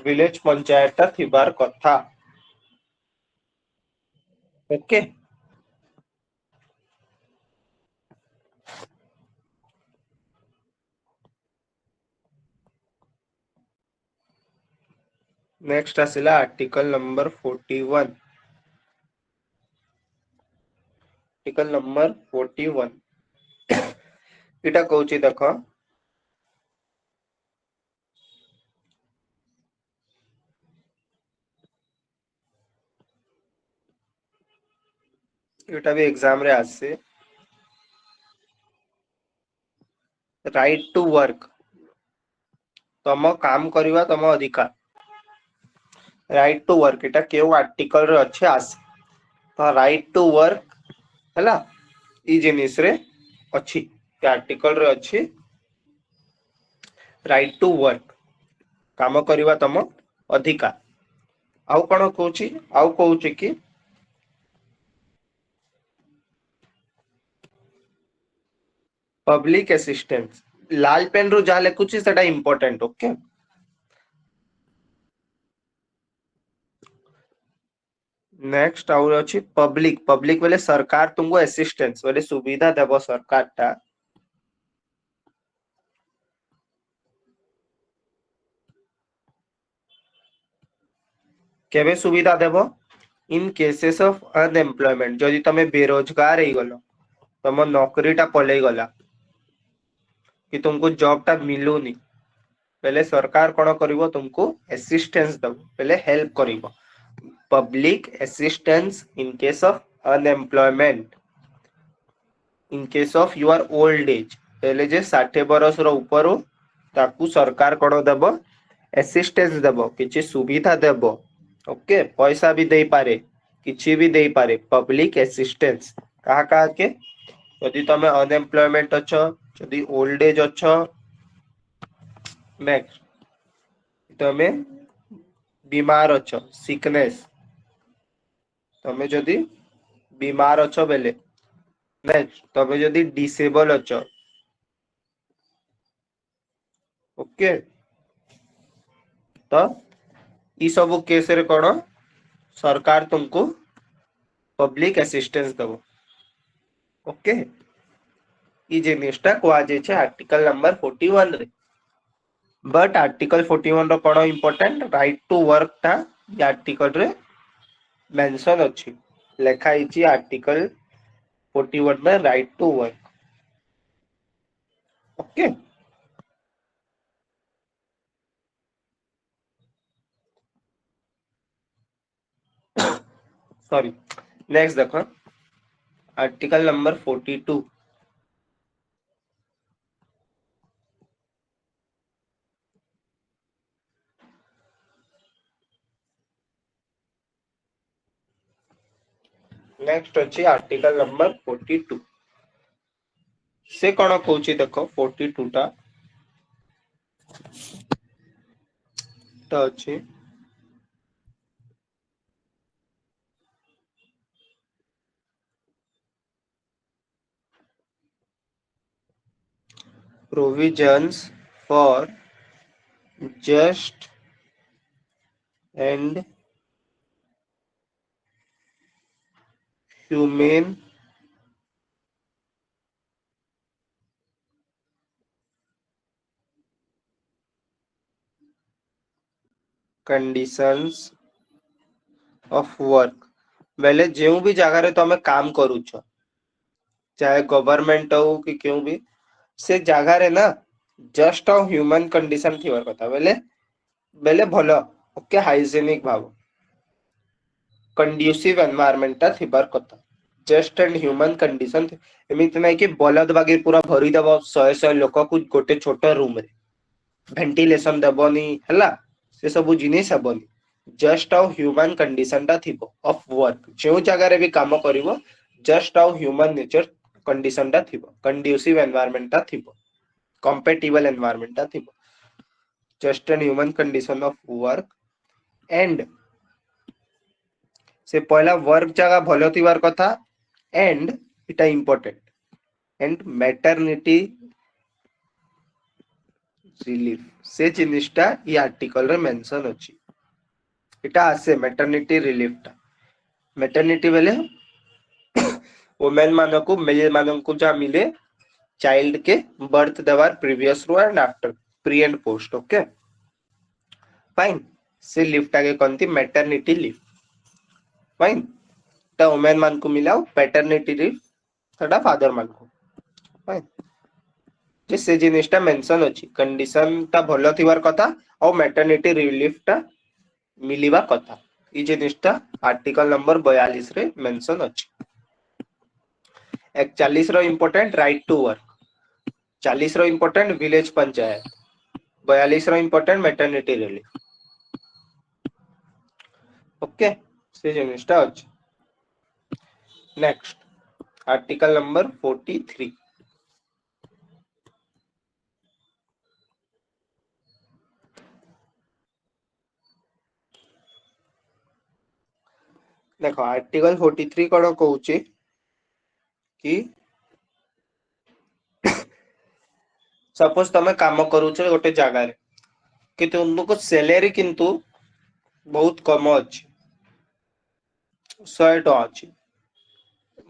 विलेज पंचायत टा थिबार कथा ओके नेक्स्ट आसिला आर्टिकल नंबर 41 आर्टिकल नंबर 41 इटा कहूची देखो इटा भी एग्जाम रे आसे राइट टू वर्क तम काम करवा तम अधिकार राइट टू वर्क इटा केउ आर्टिकल रे अछि आसे तो राइट टू वर्क हैला ई जिनिस रे अछि के आर्टिकल रे अछि राइट टू वर्क काम करवा तम अधिकार आउ कोन कहूची आउ कहूची कि पब्लिक असिस्टेंस लाल पेन रु जा लेखुची सेटा इंपोर्टेंट ओके नेक्स्ट आउ अछि पब्लिक पब्लिक बोले सरकार तुमको असिस्टेंस बोले सुविधा देबो सरकार टा केबे सुविधा देबो इन केसेस ऑफ अनएम्प्लॉयमेंट जदि तमे बेरोजगार हे गलो तम नौकरीटा पलई गला कि तुमको जॉब टा मिलुनी पहले सरकार कौन करिवो तुमको असिस्टेंस दबो पहले हेल्प करिवो public assistance in case of unemployment in case of your old age पहले जे 60 बरस रो ऊपर हो ताकू सरकार कौन देबो असिस्टेंस देबो किछि सुविधा देबो ओके पैसा भी दे पारे किछि भी दे पारे पब्लिक असिस्टेंस कहा कहा के यदि तमे अनएम्प्लॉयमेंट अछ यदि ओल्ड एज अछ नेक्स्ट तमे बीमार अछ सिकनेस तमे जदि बीमार अछ बेले नेक्स्ट तमे जदि डिसेबल अछ ओके तो ई सब केस रे कोन सरकार तुमको पब्लिक असिस्टेंस दबो ओके ई जिनिसटा कुआ जे छै आर्टिकल नंबर 41 रे बट आर्टिकल 41 रो कोन इंपोर्टेंट राइट टू वर्क टा या आर्टिकल रे मेंशन अछि लेखा इची आर्टिकल 41 में right to work okay sorry next देखो आर्टिकल नंबर 42 नेक्स्ट अछि आर्टिकल नंबर 42 से कौन कहूँ देखो 42 टा तो अछि provisions for just and humane conditions of work बेले जो भी जगह तुम काम करूछ चाहे गवर्नमेंट हो कि क्यों भी से जगह रे ना जस्ट और ह्यूमन कंडीशन थी कथा बेले बेले भलो ओके हाइजेनिक भाव कंड्यूसिव एनवायरनमेंट ता थिबार कथा जस्ट एंड ह्यूमन कंडीशन एमिति नै कि बलद बागी पूरा भरी दबो 100 लोक को गोटे छोट रूम रे वेंटिलेशन दबनी हला से सब जिनिस हेबनी जस्ट आउ ह्यूमन कंडीशन ता थिबो ऑफ वर्क जो जगह रे भी काम करिवो जस्ट आउ ह्यूमन नेचर कंडीशन ता थिबो कंड्यूसिव एनवायरनमेंट ता थिबो कंपेटिबल एनवायरनमेंट ता थिबो just and human condition of work and से पहला वर्क जगह भलो थिबार कथा एंड इटा इंपोर्टेंट एंड मैटरनिटी रिलीफ से जिनिसटा ई आर्टिकल रे मेंशन अछि इटा आसे मैटरनिटी रिलीफ टा मैटरनिटी बेले वुमेन मानो को मेल मानो को जा मिले चाइल्ड के बर्थ देवार प्रीवियस रो and after pre and post okay fine से लीव टा के कोनती मैटरनिटी लीव फाइन ता वुमेन मान को मिलाओ पैटर्निटी लीव थोड़ा फादर मान को फाइन जे से जिनिसटा मेंशन अछि कंडीशन ता भलो थिबार कथा और मैटरनिटी रिलीफ टा मिलिबा कथा ई जिनिसटा आर्टिकल नंबर 42 रे मेंशन अछि 41 रो इंपोर्टेंट राइट टू वर्क 40 रो इंपोर्टेंट विलेज पंचायत 42 रो इंपोर्टेंट मैटरनिटी रिलीफ ओके से जिनिसटा अछि नेक्स्ट आर्टिकल नंबर 43 देखो आर्टिकल 43 कोन कहूची कि सपोज तमे काम करूछ गोटे जगह रे कि तुमको सैलरी किंतु बहुत कम अछि 100 टका अछि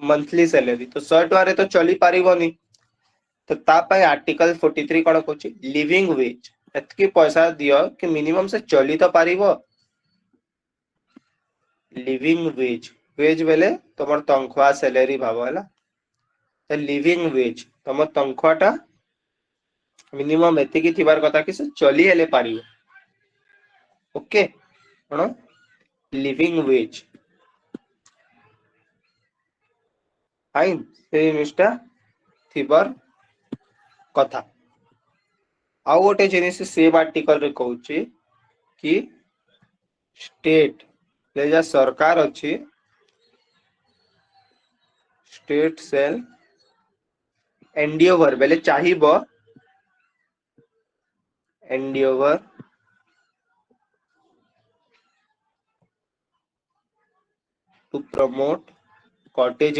मंथली सैलरी तो 100 टका रे तो चली पारिबोनी तो ता पय आर्टिकल 43 कोन कहूची लिविंग वेज एतकी पैसा दियो कि मिनिमम से चली तो पारिबो लिविंग वेज वेज बेले तमर तनख्वाह सैलरी भाव हला तो लिविंग वेज तमर तनख्वाहटा मिनिमम एतिकी थिबार कथा कि से चली हेले पारिबो ओके कोन लिविंग वेज फाइन से जिनिसटा थिबार कथा आउ गोटे जिनिस सेम आर्टिकल रे कहूची कि स्टेट ले जा सरकार अछि स्टेट सेल एंडियोवर बेले चाहिबो endeavour to promote cottage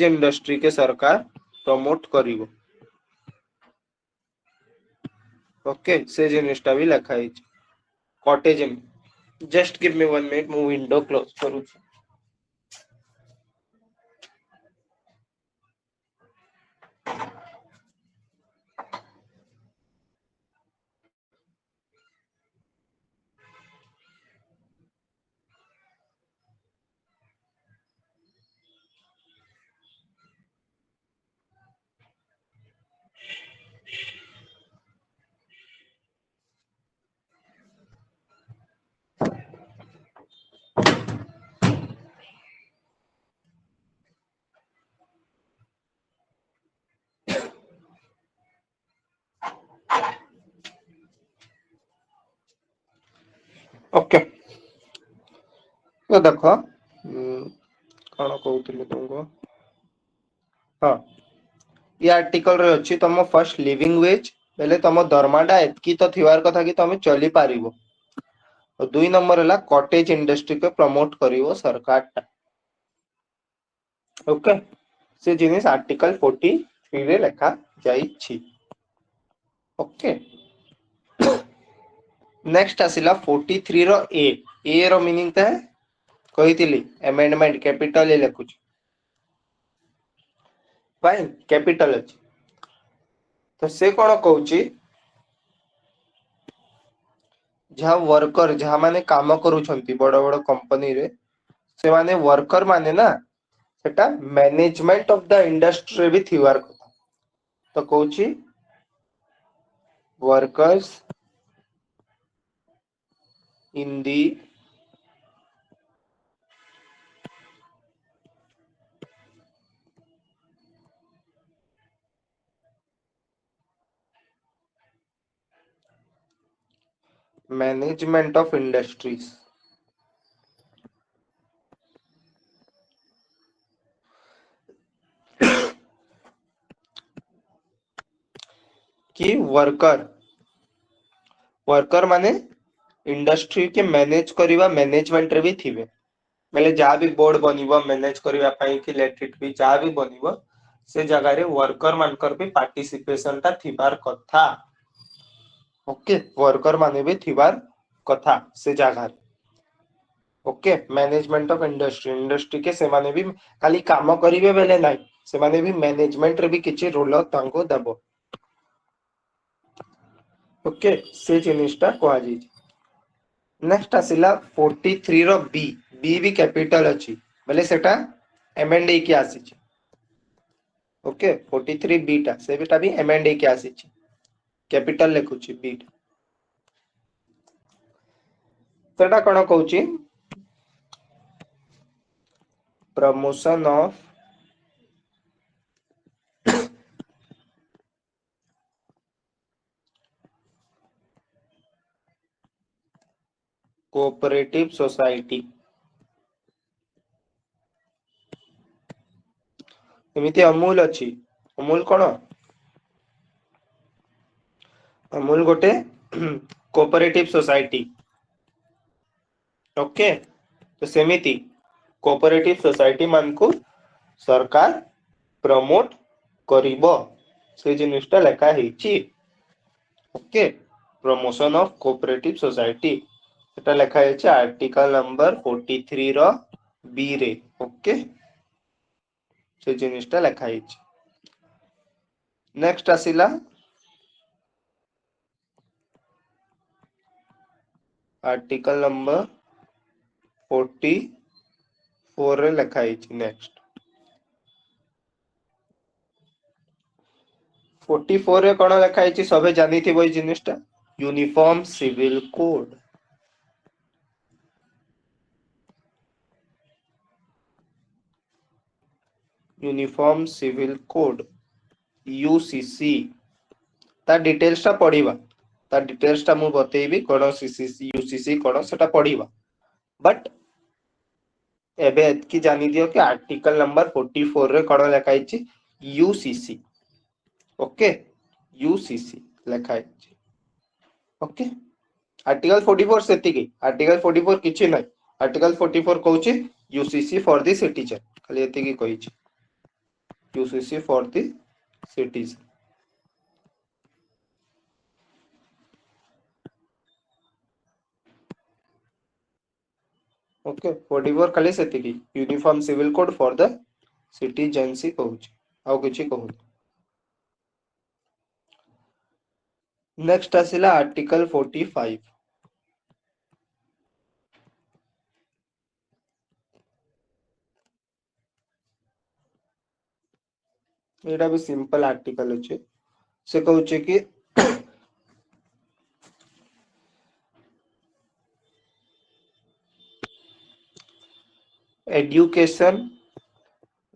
industry के सरकार प्रमोट करिवो ओके से जिनिसटा भी लिखा है cottage just give me 1 minute मु विंडो क्लोज करू ओके तो देख कौन कहूली तुमको हाँ ये आर्टिकल रे अच्छी तुम फर्स्ट लिविंग वेज बेले तुम दरमाटा एतकी तो थिवार कथा कि तुम चली पारिबो और 2 नंबर है कॉटेज इंडस्ट्री को प्रमोट करिवो सरकार टा ओके से जिनिस आर्टिकल 43 रे लेखा जाइछि ओके नेक्स्ट आसिला 43 रो ए रो मीनिंग ता है कहितिली अमेंडमेंट कैपिटल ए लेखुछ फाइन कैपिटल अछि तो से कोन कहूची जहाँ वर्कर जहाँ माने काम करूछंती बड़ बड़ कंपनी रे से माने वर्कर माने ना सेटा मैनेजमेंट ऑफ द इंडस्ट्री भी थिवार କଥା तो कहूची workers in the management of industries कि वर्कर वर्कर माने इंडस्ट्री के मैनेज करिवा मैनेजमेंट रे भी थिबे मेले जहाँ भी बोर्ड बनिबो मैनेज करिवा पई कि लेट इट भी जहाँ भी बनिबो से जगह रे वर्कर मानकर भी पार्टिसिपेशन ता थिबार कथा ओके वर्कर माने भी थिबार कथा से जगह रे okay management of industry industry के से माने भी खाली काम करिवे बेले नाही से माने भी मैनेजमेंट रे भी किछि रोल तांको दबो ओके से जिनिसटा कोआ जी नेक्स्ट आसिला 43 रो बी बी भी कैपिटल अछि बेले सेटा एमएनडी के आसीछि ओके 43 बीटा से बेटा भी एमएनडी के आसीछि कैपिटल लेखुछि बीटा सेटा कोन कहूछि प्रमोशन ऑफ कोऑपरेटिव सोसाइटी एमिति अमूल अछि अमूल कोन अमूल गोटे कोऑपरेटिव सोसाइटी ओके तो सेमिति कोऑपरेटिव सोसाइटी मान को सरकार प्रमोट करिबो से जिनिसटा लेखा हेछि okay promotion of cooperative society सेटा लेखा हेछि आर्टिकल नंबर 43 रो बी रे ओके से जिनिसटा लेखा हेछि नेक्स्ट आसिला आर्टिकल नंबर 44 रे लेखा हेछि नेक्स्ट 44 रे कोन लेखा हेछि सबे जानिथिबो ई जिनिसटा uniform civil code uniform civil code UCC ता डिटेल्स ता पढ़िबा ता डिटेल्स ता मु बतेइबी कोन सीसीसी यूसीसी कोन सेटा पढ़िबा बट एबे एतकी जानि दियो कि आर्टिकल नंबर 44 रे कोन लेखा हेछि यूसीसी ओके यूसीसी लेखा हेछि ओके आर्टिकल 44 सेतिकी आर्टिकल 44 किछि नै आर्टिकल 44 कहूछि यूसीसी फॉर द सिटीजन खाली एतिकी कहिछि UCC for the citizen okay 44 खाली सेतिकी uniform civil code for the सिटीजनसी कहूछि आउ किछि कहू नेक्स्ट आसिला आर्टिकल 45 एटा भी सिंपल आर्टिकल अछि से कहूछि कि education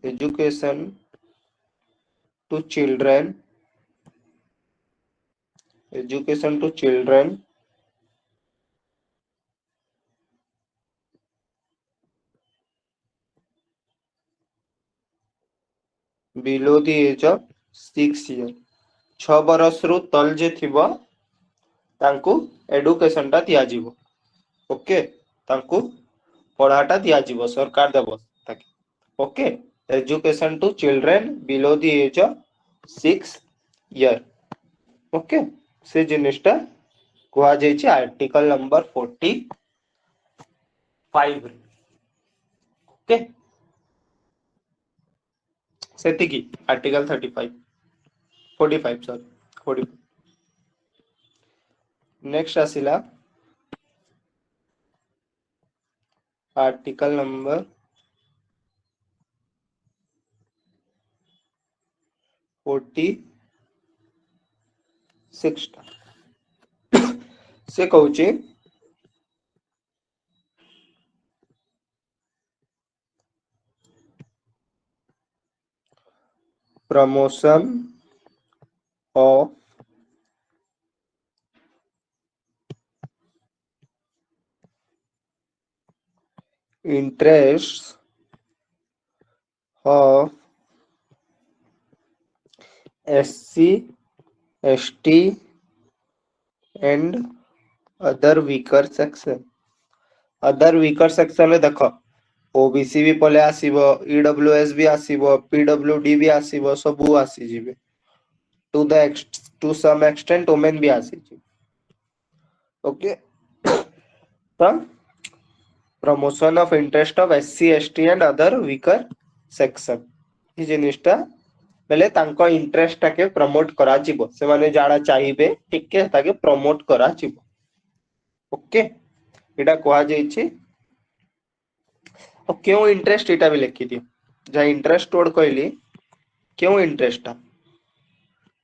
education to children education to children below the age of 6 year 6 बरस रु तल जे थिबो तांकु एडुकेशन टा दिया जीवो ओके तांकु पढ़ाटा दिया जीवो सरकार देबो ताके okay education to children below the age of 6 year okay से जिनिसटा कुआ जाइछि आर्टिकल नंबर 45 ओके सेतिकी आर्टिकल 35 45 सॉरी 45 नेक्स्ट आसिला आर्टिकल नंबर 46 से कहूची promotion of interest of SC ST and other weaker section other weaker section रे देखो ओबीसी भी पले आसीबो ईडब्ल्यूएस भी आसीबो पीडब्ल्यूडी भी आसीबो सबु आसी जिवे टू सम एक्सटेंट वुमेन भी आसी जिवे ओके तो promotion of interest of SC ST and other weaker section ये जिनिसटा बेले तांको इंटरेस्ट टाके प्रमोट करा जिवो से माने जाडा चाहिबे टिके ताके प्रमोट करा जिवो ओके एटा कोआ जाइछि और क्यों इंटरेस्ट एटा भी लिखि दियो जा इंटरेस्ट वर्ड कहली क्यों इंटरेस्ट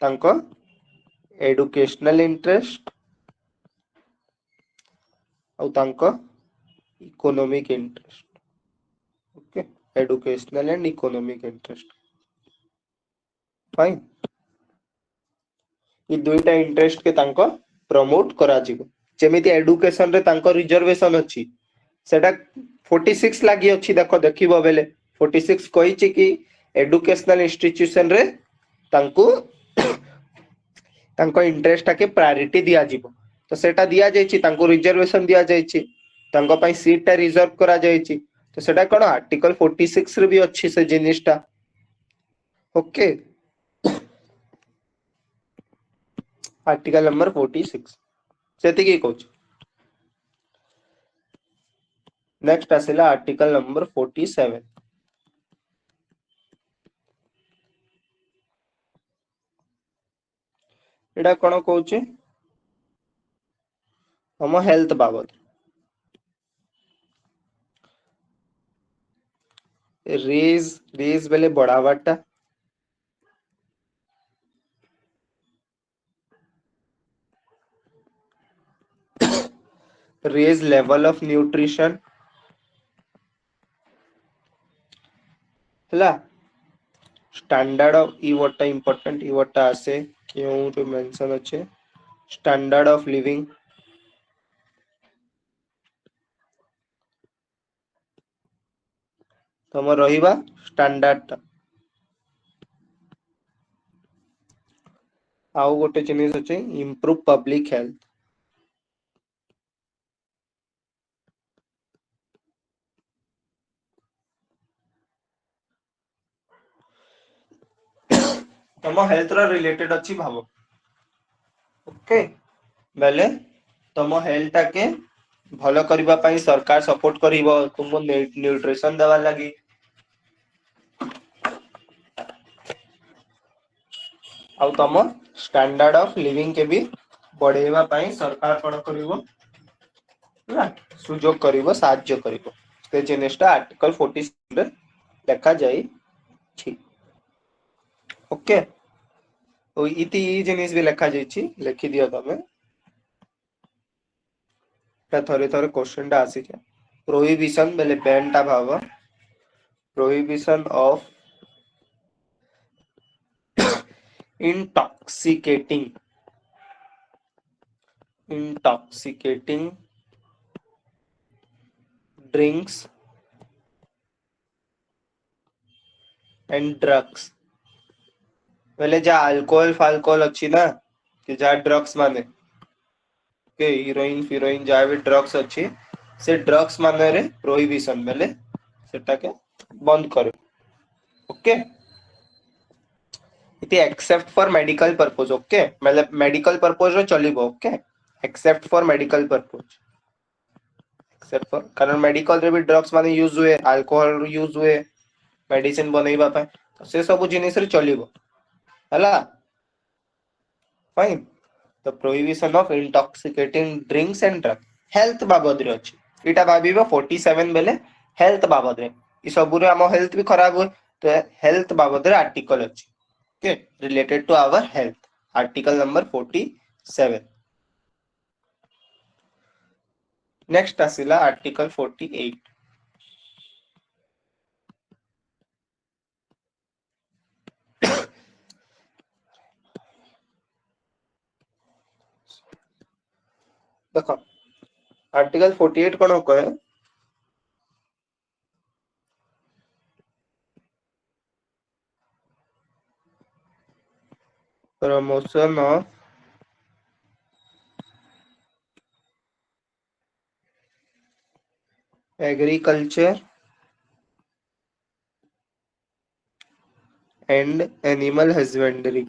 तांको एडुकेशनल इंटरेस्ट और तांको economic interest okay educational and economic interest fine ये दुईटा इंटरेस्ट के तांको प्रमोट करा जिवो जेमिति एडुकेशन रे तांको रिजर्वेशन अछि सेटा 46 लागी अछि देखो देखिबो बेले 46 कहिछि कि एडुकेशनल इंस्टीट्यूशन रे तांको तांको इंटरेस्ट टाके प्रायोरिटी दिया जिवो तो सेटा दिया जाइछि तांको रिजर्वेशन दिया जाइछि तांको पई सीट टा रिजर्व करा जाइछि तो सेटा कोन आर्टिकल 46 रे भी अछि से जिनिसटा ओके आर्टिकल नंबर 46 सेति की कहू नेक्स्ट आसिला आर्टिकल नंबर 47 एटा कोन कहूची हम हेल्थ बाबत रेज बेले बढ़ावाटा रेज लेवल ऑफ न्यूट्रिशन हला स्टैंडर्ड ऑफ ई वटा इंपोर्टेंट ई वटा आसे क्यों जो मेंशन अच्छे स्टैंडर्ड ऑफ लिविंग तम रहिबा स्टैंडर्ड आउ गोटे जिनिस अच्छे इम्प्रूव पब्लिक हेल्थ तम हेल्थ रा रिलेटेड अच्छी भाव ओके बेले तम हेल्थ टाके भलो करिबा पई सरकार सपोर्ट करिवो तुमको न्यूट्रिशन देवा लागि आउ तम स्टैंडर्ड ऑफ लिविंग के भी बढ़ेवा पई सरकार कोन करिवो ना सुजोग करिवो साहाय्य करिवो ते जिनिसटा आर्टिकल 46 रे देखा जाई छी ओके तो इति जिनिस भी लिखा जाइछि लिखि दियो तमे ता थरे थरे क्वेश्चन टा आसी छै प्रोहिबिशन बेले बैन टा भाव prohibition of intoxicating drinks and drugs बोले जा अल्कोहल फाल्कोहल अच्छी ना कि जा ड्रग्स माने के हिरोइन फिरोइन जहाँ भी ड्रग्स अच्छी से ड्रग्स माने रे प्रोहिबिशन बेले सेटा के बंद करे ओके इति except for medical purpose okay मतलब मेडिकल पर्पस रे चलिबो okay except for medical purpose except for कारण मेडिकल रे भी ड्रग्स माने यूज हुए अल्कोहल यूज हुए मेडिसिन बनैबा पाए तो से सब जिनिस रे चलिबो हला fine the prohibition of intoxicating drinks and drug health बाबद रे अछि इटा भाबिबो 47 बेले हेल्थ बाबद रे ई सब रे हम हेल्थ भी खराब हुए तो हेल्थ बाबद रे आर्टिकल अछि okay related to our health article number 47 next आसिला आर्टिकल 48 देखो आर्टिकल 48 कोन कहे promotion of agriculture and animal husbandry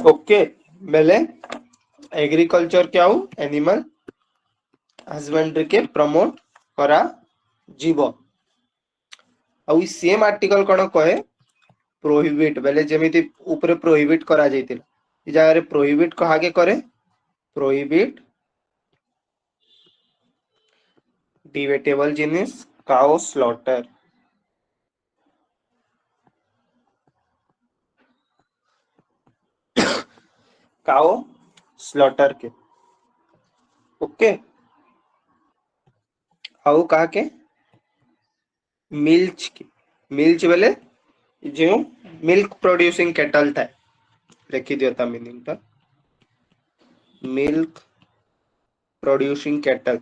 okay बेले एग्रीकल्चर क्या हो एनिमल हस्बेंड्री के प्रमोट करा जीव आउ सेम आर्टिकल कोन कहे प्रोहिबिट बेले जेमिति ऊपर प्रोहिबिट करा जायतिला ई जगह रे प्रोहिबिट कहा के करे प्रोहिबिट डिबेटेबल जिनिस काउ स्लॉटर काउ स्लॉटर के ओके आउ कहा के मिल्च बेले जो मिल्क प्रोड्यूसिंग कैटल था रखी दियो था मीनिंग ता मिल्क प्रोड्यूसिंग कैटल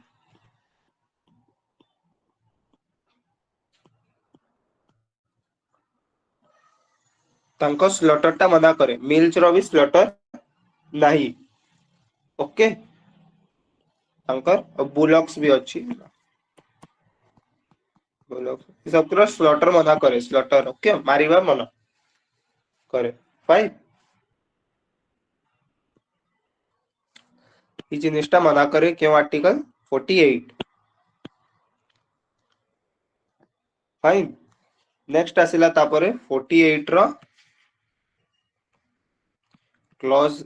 तांको स्लॉटर ता मना करे मिल्च रो भी स्लॉटर नहीं ओके तांकर बुलॉक्स भी अच्छी बुलॉक्स सब पूरा स्लॉटर मना करे स्लॉटर ओके मारिबा मना करे फाइन ई जिनिसटा मना करे क्यों आर्टिकल 48 फाइन नेक्स्ट आसिला तापरे 48 रो क्लॉज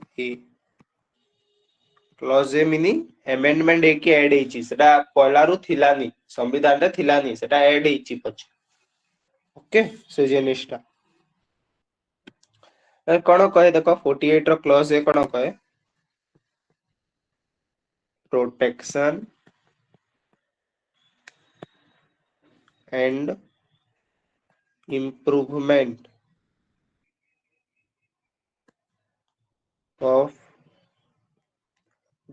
ए मीनिंग अमेंडमेंट ए की ऐड हेची सेटा पहलारु थिलानी संविधान रे थिलानी सेटा ऐड हेची पछ ओके से जिनिसटा कोन कहे देखो 48 रो क्लॉज ए कोन कहे प्रोटेक्शन एंड इम्प्रूवमेंट ऑफ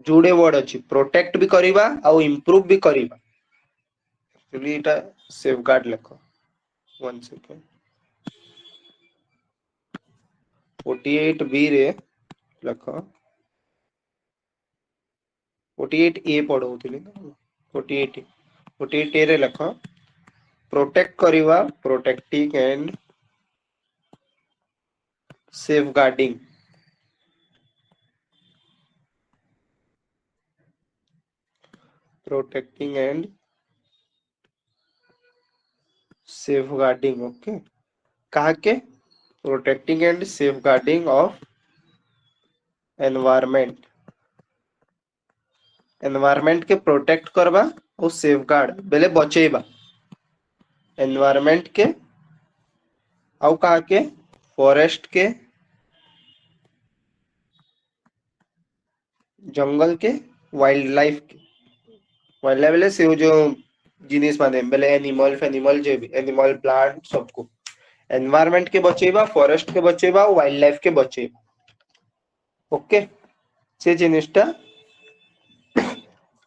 जुड़े वर्ड अच्छी प्रोटेक्ट भी करिबा और इम्प्रूव भी करिबा एक्चुअली इटा सेफगार्ड लिखो 1 सेकंड 48 बी रे लिखो 48 ए पढौथिली 48 ए रे लिखो प्रोटेक्ट करिबा protecting and safeguarding protecting and safeguarding okay कहा के protecting and safeguarding of environment environment के प्रोटेक्ट करबा और सेफगार्ड बेले बचेबा एनवायरमेंट के आउ कहा के फॉरेस्ट के जंगल के वाइल्ड लाइफ बेले से जो जिनिस माने बेले एनिमल जे भी एनिमल प्लांट सबको एनवायरमेंट के बचेबा फॉरेस्ट के बचेबा वाइल्ड लाइफ के बचेबा ओके से जिनिसटा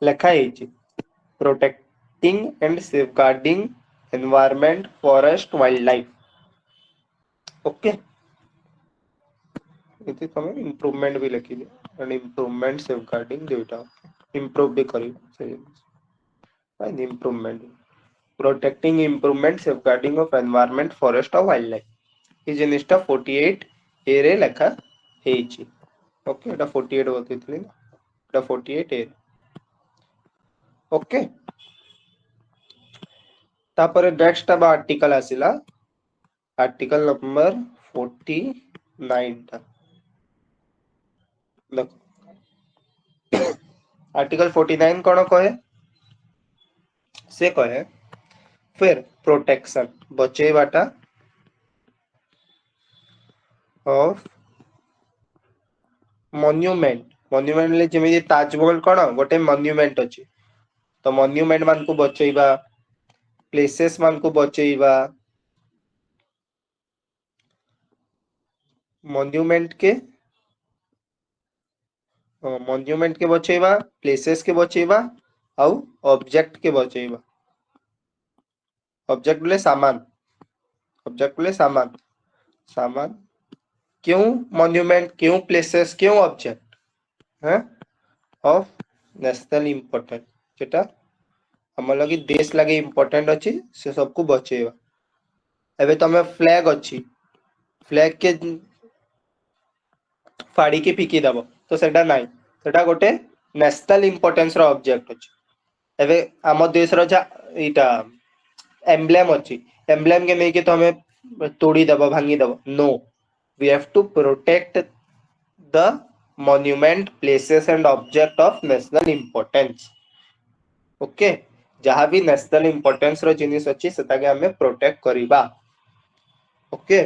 लेखा ହେଇଛି protecting and safeguarding environment forest wild life okay इति तमे इम्प्रूवमेंट भी लिखि दियो एंड इम्प्रूवमेंट सेफगार्डिंग दुईटा इम्प्रूव भी करियो से fine improvement protecting improvement safeguarding of environment forest और वाइल्ड लाइफ ये जिनिसटा 48 ए रे लेखा ହେଇଛି ओके एटा 48 बतैथिली एटा 48 ए ओके तापर नेक्स्ट अब आर्टिकल आसिला आर्टिकल नंबर 49 टा देखो आर्टिकल 49 कौन कहे से कहे फिर प्रोटेक्शन बचेबाटा ऑफ मॉन्यूमेंट मॉन्यूमेंट ले जेमिति ताजमहल कौन गोटे मॉन्यूमेंट अछि तो मॉन्यूमेंट मान को बचेबा प्लेसेस मान को बचेबा मॉन्यूमेंट के बचेबा प्लेसेस के बचेबा आउ ऑब्जेक्ट के बचेबा ऑब्जेक्ट बोले सामान सामान क्यों मॉन्यूमेंट क्यों प्लेसेस क्यों ऑब्जेक्ट है ऑफ नेशनल इम्पोर्टेंट जेटा हमर लगी देश लगे इम्पोर्टेंट अछि से सब को बचेबा एबे तमे फ्लैग अछि फ्लैग के फाड़ी के फिकी दबो तो सेटा नाही सेटा गोटे नेशनल इम्पोर्टेंस रो ऑब्जेक्ट अछि एबे आम देश रो जा इटा एम्ब्लेम अछि एम्ब्लेम के नहीं के तो हमें तोड़ी दबो भांगी दबो no we have to protect the monument places and object of national importance okay जहाँ भी नेशनल इम्पोर्टेंस रो जिनिस अछि सेटा के हमें प्रोटेक्ट करिबा ओके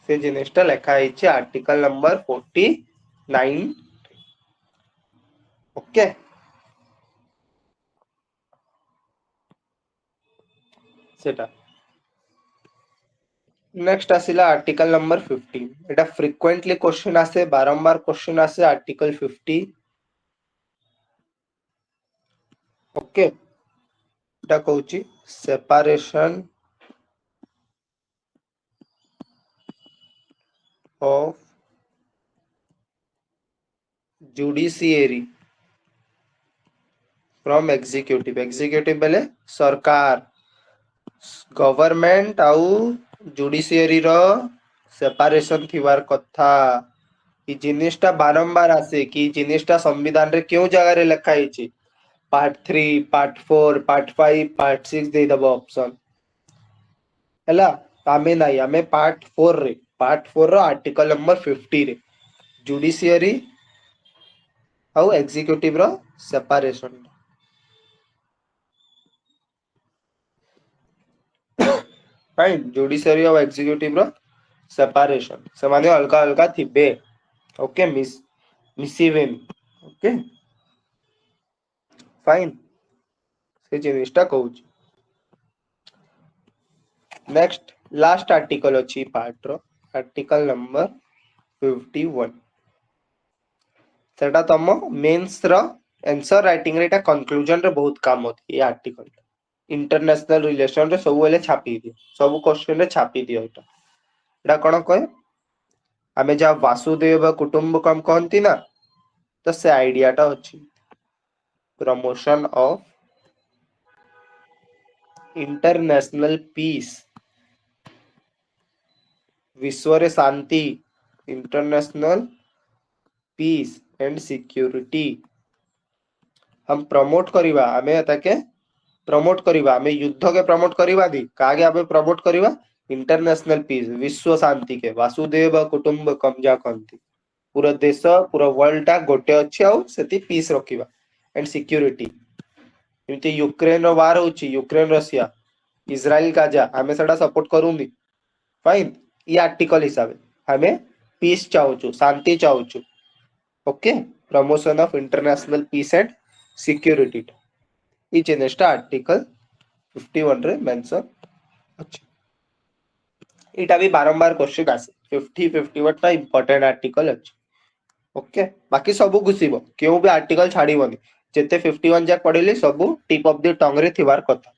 से जिनिसटा लेखा ହେଇଛି आर्टिकल नंबर 49 ओके सेटा नेक्स्ट आसिला आर्टिकल नंबर 50 एटा फ्रिक्वेंटली क्वेश्चन आसे बारंबार क्वेश्चन आसे आर्टिकल 50 ओके एटा कहूची separation of judiciary from executive executive बेले सरकार गवर्नमेंट आउ जुडिशियरी रो सेपरेशन थिवार कथा ई जिनिसटा बारंबार आसे कि जिनिसटा संविधान रे क्यों जगह रे लिखा ହେଇଛି पार्ट 3 पार्ट 4 पार्ट 5 पार्ट 6 दे दबो ऑप्शन हैला आमे नाही आमे पार्ट 4 रो आर्टिकल नंबर 50 रे जुडिशियरी आउ एग्जीक्यूटिव रो सेपरेशन फाइन जुडिशियरी आउ एग्जीक्यूटिव रो सेपरेशन से माने अलगा अलगा थिबे ओके मिसिवेन ओके फाइन से जिनिसटा कहूची नेक्स्ट लास्ट आर्टिकल अछि पार्ट रो आर्टिकल नंबर 51 सेटा तम मेंस रो आंसर राइटिंग रे एटा कंक्लूजन रे बहुत काम होती ये आर्टिकल इंटरनेशनल रिलेशन रे सब वेले छापी दियो सब क्वेश्चन रे छापी दियो एटा कोन कहे आमे जा वासुदेव कुटुंबकम कहंती ना तो से आइडिया टा अछि प्रमोशन ऑफ इंटरनेशनल पीस विश्व रे शांति इंटरनेशनल पीस एंड सिक्योरिटी हम प्रमोट करिवा आमे ताके प्रमोट करिवा आमे युद्ध के प्रमोट करिवा दी कागे आमे प्रमोट करिवा इंटरनेशनल पीस विश्व शांति के वासुदेव कुटुंबकम जा कहंती पूरा देश पूरा वर्ल्ड टा गोटे अछि आउ सेति पीस रखिबा एंड सिक्योरिटी एमती यूक्रेन रो वार होची यूक्रेन रशिया इजराइल गाजा हमें सेटा सपोर्ट करूनी फाइन ये आर्टिकल हिसाब हमें पीस चाहूचु शांति चाहूचु okay promotion of international peace and security ई जिनिसटा आर्टिकल 51 रे मेंशन अछि इटा भी बारंबार क्वेश्चन आसे 50 51 टा इंपोर्टेंट आर्टिकल अछि ओके बाकी सब घुसीब क्यों भी आर्टिकल छाड़ीबनी जेते 51 जाक पढ़िली सब टिप ऑफ द टंग रे थिबार कथा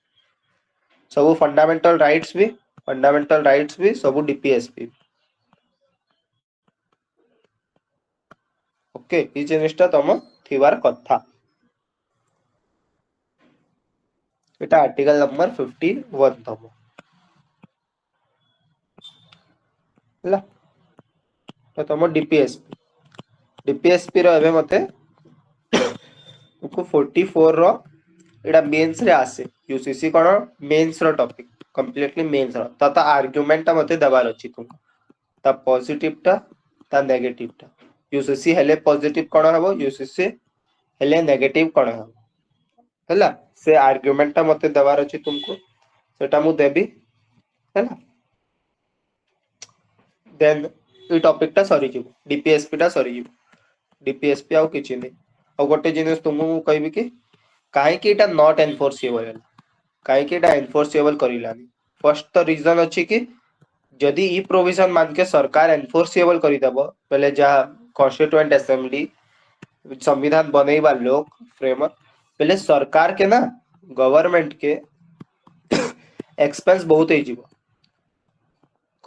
सब फंडामेंटल राइट्स भी सब डीपीएसपी ओके ई जिनिसटा तुम थिबार कथा एटा आर्टिकल नंबर 51 तुम हला तो तुम डीपीएसपी रो एबे मते को 44 रो एटा मेंस रे आसे यूसीसी कोन मेंस रो टॉपिक कंप्लीटली मेंस रो ता आर्गुमेंट मते दबार अछि तुमको ता पॉजिटिव ता नेगेटिव यूसीसी हेले पॉजिटिव कोन हबो यूसीसी हेले नेगेटिव कोन हबो हला से आर्गुमेंट मते दबार अछि तुमको सेटा मु देबी हला देन ई टॉपिक टा सरी जिवो डीपीएसपी टा सरी जिवो डीपीएसपी आउ किछि नै आ गोटे जिनिस तुमको कहबी कि काहे कि एटा नॉट एनफोर्सेबल काहे कि एटा एनफोर्सेबल करिलानी फर्स्ट तो रीजन अछि कि जदि ई प्रोविजन मान के सरकार एनफोर्सेबल करि दबो पहले जा कॉन्स्टिट्यूएंट असेंबली संविधान बनेइबा लोग फ्रेमवर्क पहले सरकार के ना गवर्नमेंट के एक्सपेंस बहुत हे जिवो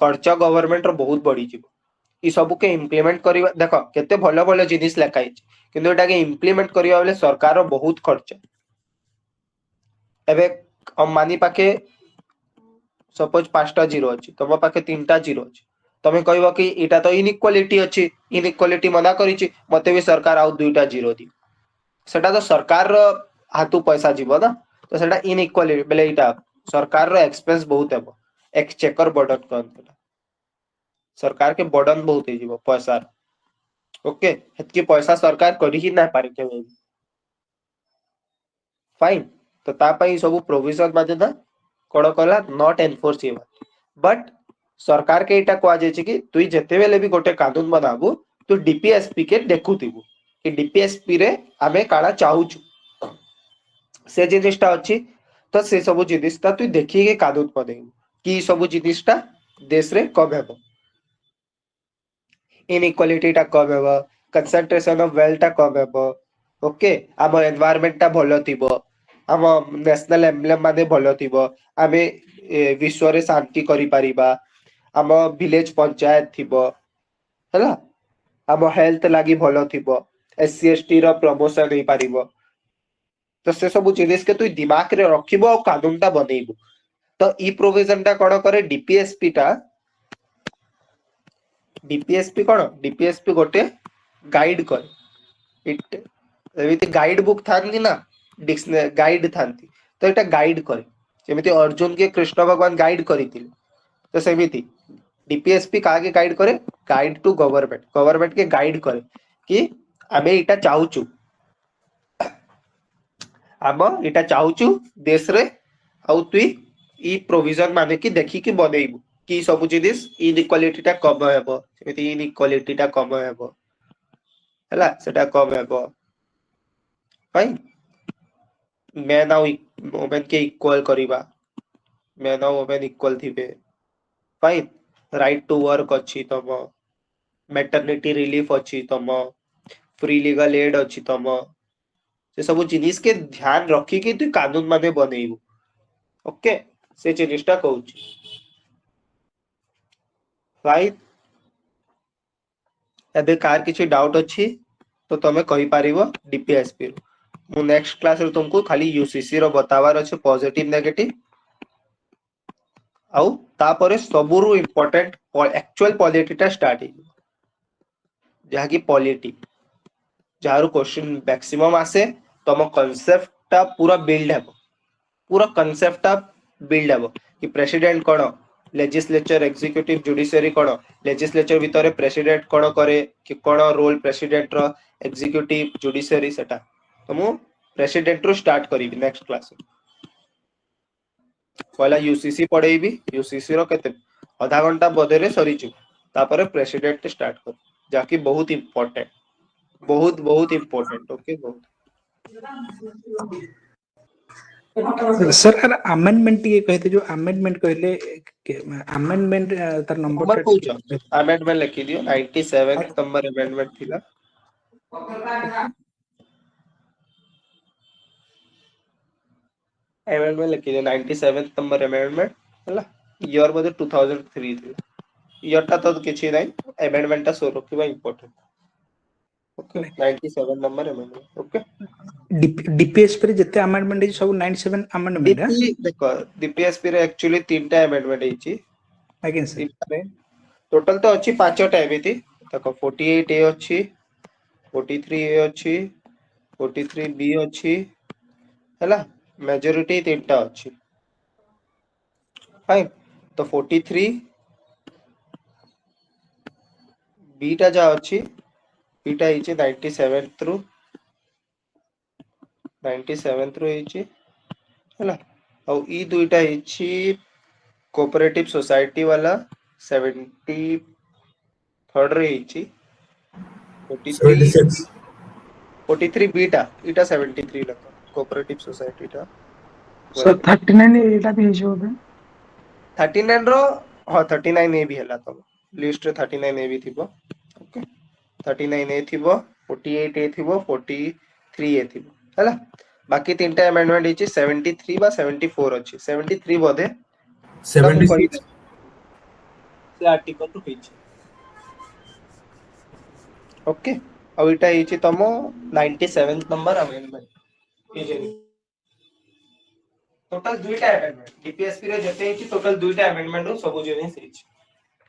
खर्चा गवर्नमेंट रो बहुत बढ़ी जिवो ई सब के इम्प्लीमेंट करिवा देखो केते भलो भलो जिनिस लेखाइ किंतु एटा के इम्प्लीमेंट करिवा बेले सरकार रो बहुत खर्चा एबे हम मानी पाके सपोज 5टा जीरो अछि तम पाके 3टा जीरो अछि तमे कहबो कि एटा तो इनइक्वालिटी अछि इनइक्वालिटी मना करिछि मते भी सरकार आउ 2टा जीरो दी सेटा तो सरकार रो हाथु पैसा जीवो ना तो सेटा इनइक्वालिटी बेले एटा सरकार रो एक्सपेंस बहुत हेबो एक्सचेकर बर्डन कहन सरकार के बर्डन बहुत हे जीवो पैसा ओके हेतकी पैसा सरकार करि ही ना पारे के फाइन तो ता पई सब प्रोविजन बाजे ना कोड कला नॉट एनफोर्सेबल बट सरकार के इटा कहा जाय कि तुई जेते बेले भी गोटे कानून बनाबू तू डीपीएसपी के देखुथिबू कि डीपीएसपी रे आमे काला चाहूछु से जिनिसटा अछि तो से सब जिनिसटा तू देखि के कानून बनेबू कि सब जिनिसटा देश रे कम हेबो इनइक्वालिटी टा कम हेबो कंसंट्रेशन ऑफ वेल्थ टा कम हेबो ओके आम एनवायरमेंट टा भलो थिबो आम नेशनल एम्ब्लेम माने भलो थिबो आमे विश्व रे शांति करि परिबा आम विलेज पंचायत थिबो हला आम हेल्थ लागि भलो थिबो एससी एसटी रो प्रमोशन हे परिबो तो से सब जिनिस के तू दिमाग रे रखिबो और कानून टा बनेइबो तो ई प्रोविजन टा कोन करे डीपीएसपी कोन डीपीएसपी गोटे गाइड करे इट एमिति गाइड बुक थांती ना डिक्शनरी गाइड थांती तो एटा गाइड करे जेमिति अर्जुन के कृष्ण भगवान गाइड करितिले तो सेमिति डीपीएसपी का के गाइड करे गाइड टू गवर्नमेंट के गाइड करे कि आमे इटा चाहूचु आम इटा चाहूचु देश रे आउ तुई ई प्रोविजन माने कि देखि कि बनेइबु कि सब जिनिस इनइक्वालिटी टा कम हेबो सेमिति इनइक्वालिटी टा कम हेबो हला सेटा कम हेबो फाइन मैन आउ वुमेन के इक्वल करिबा मैन आउ वुमेन इक्वल थिबे फाइन राइट टू वर्क अछि तम मैटरनिटी रिलीफ अछि तम फ्री लीगल एड अछि तम से सब जिनिस के ध्यान रखी कि तू कानून माने बनेइबू ओके से जिनिसटा कहूची फाइन एबे कार किछि डाउट अछि तो तमे कहि पारिबो डीपीएसपी मु नेक्स्ट क्लास रे तुमको खाली यूसीसी रो बतावार अछि पॉजिटिव नेगेटिव आउ तापरे सबुरु इंपोर्टेंट एक्चुअल पॉलिटी टा स्टार्ट हे जहा की पॉलिटी जहार क्वेश्चन मैक्सिमम आसे तम कांसेप्ट टा पूरा बिल्ड हेबो पूरा कांसेप्ट टा बिल्ड हेबो कि प्रेसिडेंट कोन लेजिस्लेचर एग्जीक्यूटिव जुडिशियरी कोन लेजिस्लेचर भितरे प्रेसिडेंट कोन करे कि कोन रोल प्रेसिडेंट रो एग्जीक्यूटिव जुडिशियरी सेटा तो मु प्रेसिडेंट रो स्टार्ट करिवि नेक्स्ट क्लास पहला यूसीसी पढेइबी यूसीसी रो केते आधा घंटा बदेरे सरी छु तापरे प्रेसिडेंट स्टार्ट कर जाकी बहुत इंपोर्टेंट बहुत बहुत इंपोर्टेंट ओके बहुत सर यार अमेंडमेंट ये कहते जो अमेंडमेंट कहले अमेंडमेंट तार नंबर नंबर पूछो अमेंडमेंट लिखि दियो 97 नंबर अमेंडमेंट थिला अमेंडमेंट लिखिए 97 नंबर अमेंडमेंट ହେଲା ଇୟର ବୋଧେ 2003 ଥିଲା ଇୟରଟା ତ କିଛି ନାହିଁ ଆମେଣ୍ଡମେଣ୍ଟଟା ସୋ ରଖିବା important okay 97 number amendment okay DPSP रे जते अमेंडमेंट है सब 97 अमेंडमेंट है डीपी देखो डीपीएसपी रे एक्चुअली तीनटा अमेंडमेंट ହେଇଛି आज्ञा सर तीनटा टोटल तो ଅଛି ପାଞ୍ଚଟା ଏମିତି ଦେଖ 48 ए ଅଛି 43 ए ଅଛି 43 बी ଅଛି ହେଲା मेजॉरिटी तीनटा ଅଛି फाइन तो 43 बीटा जा अच्छी बीटा ହେଇଛି 97 ରୁ 97 ରୁ ହେଇଛି ହେଲା ଆଉ ଇ ଦୁଇଟା ହେଇଛି कोऑपरेटिव सोसाइटी वाला 73 ରେ ହେଇଛି 43 76 43 बीटा इटा 73 लगा कोऑपरेटिव सोसाइटी टा सर 39 एटा भी ହେଇଯିବ ବୋଧେ 39 रो हां 39 ए भी हला तो लिस्ट रे 39 ए भी थिबो ओके 39 ए थिबो 48 ए थिबो 43 ए थिबो हला बाकी तीनटा अमेंडमेंट हिची 73 बा 74 अछि 73 बोधे तब कहि 76 से आर्टिकल टू हिची ओके अब इटा हिची तमो 97 नंबर अमेंडमेंट हिची टोटल दुईटा अमेंडमेंट डीपीएसपी रे जते हिची टोटल दुईटा अमेंडमेंट रो सब जिनिस हिची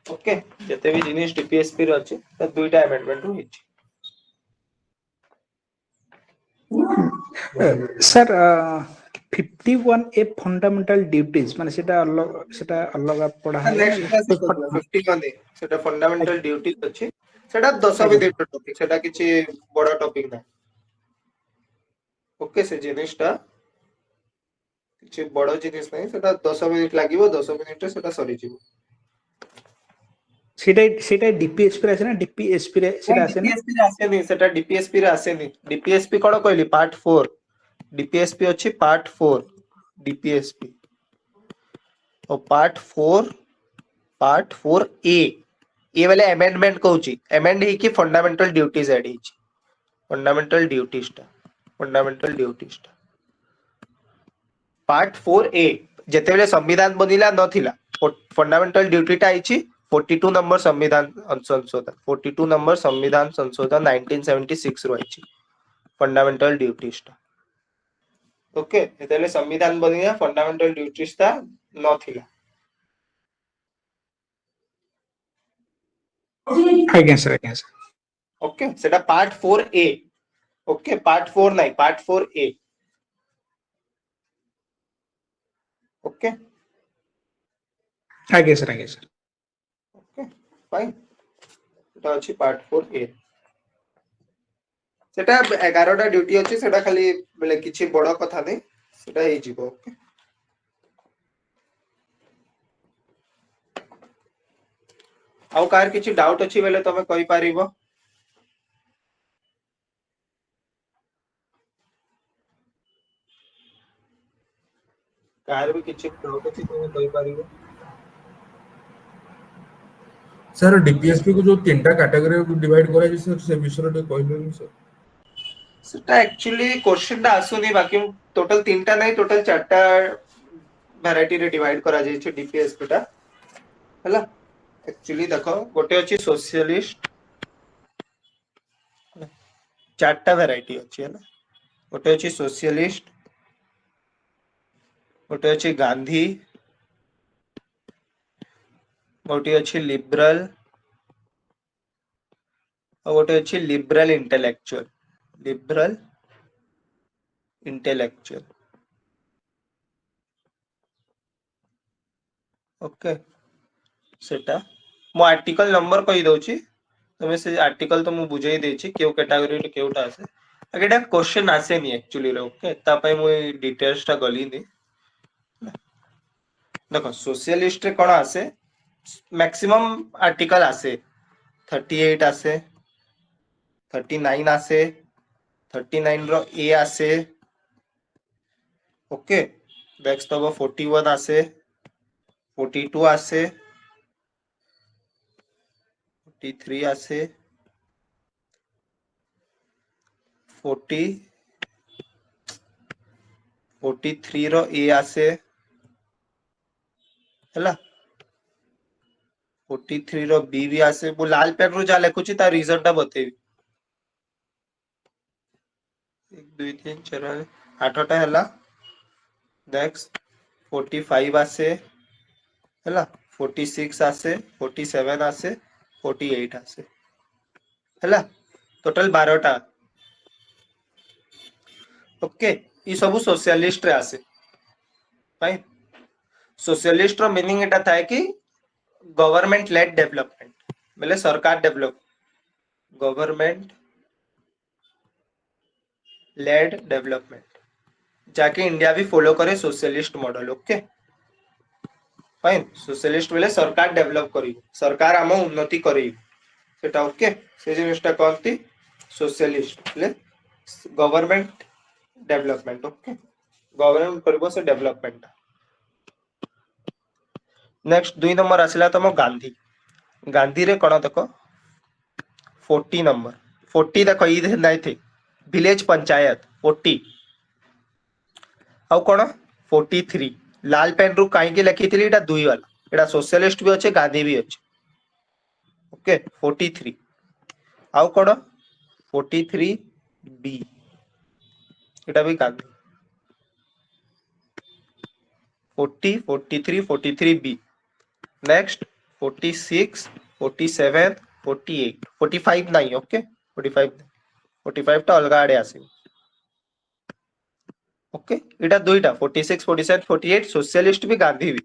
ओके जते भी जिनिस डीपीएसपी रे अछि त दुईटा अमेंडमेंट रो हिची सर 51 ए फंडामेंटल ड्यूटीज माने सेटा अलग पढ़ा है नेक्स्ट क्लास 51 सेटा फंडामेंटल ड्यूटीज अछि सेटा 10 मिनिट टॉपिक सेटा किछि बड़ा टॉपिक ना ओके से जिनिसटा किछि बड़ा जिनिस नहीं सेटा 10 मिनिट लागिवो 10 मिनिट रे सेटा सरी जिवो सेटा डीपीएसपी रे आसे ना डीपीएसपी रे सेटा आसे ना डीपीएसपी रे आसेनी सेटा डीपीएसपी रे आसेनी डीपीएसपी कोन कहली पार्ट 4 डीपीएसपी अछि पार्ट 4 डीपीएसपी और पार्ट 4 ए ये वाले अमेंडमेंट कहूची अमेंड ही कि फंडामेंटल ड्यूटीज ऐड ही फंडामेंटल ड्यूटीज पार्ट 4 ए जेतेबेले संविधान बनिला नथिला फंडामेंटल ड्यूटीटा आइची 42 नंबर संविधान संशोधन 42 नंबर संविधान संशोधन 1976 रो आइची फंडामेंटल ड्यूटीज ओके जेतेबेले संविधान बनिला फंडामेंटल ड्यूटीज ता नथिला आज्ञा सर ओके सेटा पार्ट 4 ए ओके पार्ट 4 नहीं पार्ट 4 ए ओके आज्ञा सर ओके फाइन এটা ଅଛି পার্ট 4 এ সেটা 11টা ডিউটি ଅଛି সেটা খালি বলে কিছু বড় কথা নাই সেটা হেই ଯିବ ওকে ଆଉ କାହାର କିଛି ଡାଉଟ ଅଛି ବେଲେ ତମେ କହିପାରିବ କାହାର ବି କିଛି ଡାଉଟ ଅଛି ତମେ କହି ପାରିବ सर डीपीएसपी को जो तीनटा कैटेगरी डिवाइड करा है सर से विषय रे कहले सर सेटा एक्चुअली क्वेश्चन टा आसुनी बाकी टोटल तीनटा नहीं टोटल चारटा वैरायटी रे डिवाइड करा जाय छै डीपीएसपी टा हला एक्चुअली देखो गोटे अछि सोशलिस्ट चारटा वैरायटी अछि हला गोटे अछि सोशलिस्ट गोटे अछि गांधी गोटे अछि लिबरल और गोटे अछि लिबरल इंटेलेक्चुअल ओके सेटा मो आर्टिकल नंबर कहि दउची तमे से आर्टिकल तो मु बुझाई देछि केउ कैटेगरी रे केउटा आसे अगेटा क्वेश्चन आसे नि एक्चुअली रे ओके ता पय मु डिटेल्स टा गली नि देखो सोशलिस्ट रे कोन आसे मैक्सिमम आर्टिकल आसे 38 आसे 39 आसे 39 रो ए आसे ओके नेक्स्ट तब 41 आसे 42 आसे 43 आसे 43 रो ए आसे हला 43 रो बी भी आसे वो लाल पेन रु जा लेखुची ता रीजन टा बतेबी 1 2 3 4 8टा हला नेक्स्ट 45 आसे हला 46 आसे 47 आसे 48 आसे हला टोटल 12टा ओके ये सब सोशलिस्ट रे आसे फाइन सोशलिस्ट रो मीनिंग एटा थाए कि गवर्नमेंट लेड डेवलपमेंट बोले सरकार डेवलप गवर्नमेंट लेड डेवलपमेंट जाके इंडिया भी फॉलो करे socialist model okay fine socialist बोले सरकार डेवलप करी सरकार आम उन्नति करी सेटा ओके से जिनिसटा कहती सोशलिस्ट बोले गवर्नमेंट डेवलपमेंट ओके गवर्नमेंट करबो से डेवलपमेंट नेक्स्ट 2 नंबर आसिला तम गांधी गांधी रे कोन देखो 40 नंबर 40 देखो ई नाही थे विलेज पंचायत 40 आउ कोन 43 लाल पेन रु काई के लिखिथिली एटा दुई वाला एटा सोशलिस्ट भी अछि गांधी भी अछि ओके 43 आउ कोन 43 बी एटा भी गांधी 40 43 43 बी नेक्स्ट 46 47 48 45 नहीं ओके 45 टा अलग आड़े आसी ओके इटा दुईटा 46 47 48 सोशलिस्ट भी गांधी भी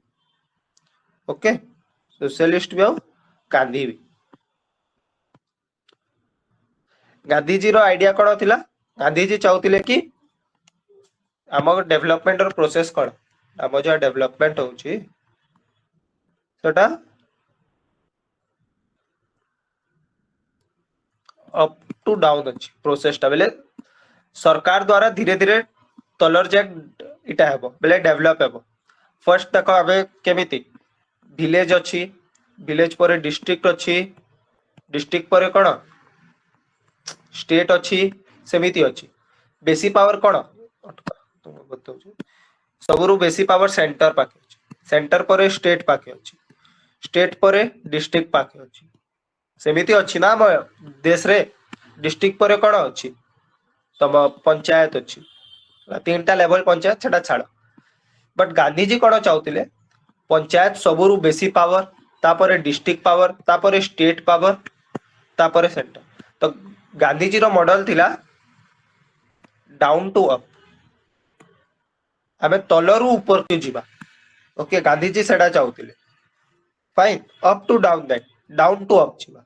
ओके सोशलिस्ट भी और गांधी भी गांधी जी रो आइडिया कोन थिला गांधी जी चाहूतिले कि आम डेवलपमेंट रो प्रोसेस कोन आम जो डेवलपमेंट होची सेटा अप टू डाउन अछि प्रोसेस टा बेले सरकार द्वारा धीरे धीरे तलर जाक इटा हेबो बेले डेवलप हेबो फर्स्ट देखो आबे केमिति विलेज अछि विलेज परे डिस्ट्रिक्ट अछि डिस्ट्रिक्ट परे कोन स्टेट अछि सेमिति अछि बेसी पावर कोन तुम बताउ सबरु बेसी पावर सेंटर पाके अछि सेंटर परे स्टेट पाके अछि स्टेट परे डिस्ट्रिक्ट पाके अछि सेमिति अछि ना देश रे डिस्ट्रिक्ट परे कोन अछि तम पंचायत अछि तीनटा लेवल पंचायत छटा छाड़ बट गांधी जी कोन चाहूतिले पंचायत सबरु बेसी पावर तापरे डिस्ट्रिक्ट पावर तापरे स्टेट पावर तापरे सेंटर तो गांधी जी रो मॉडल थिला डाउन टू अप आबे तलरु ऊपर के जीवा ओके गांधी जी सेडा चाहूतिले fine up to down that down to up जीवा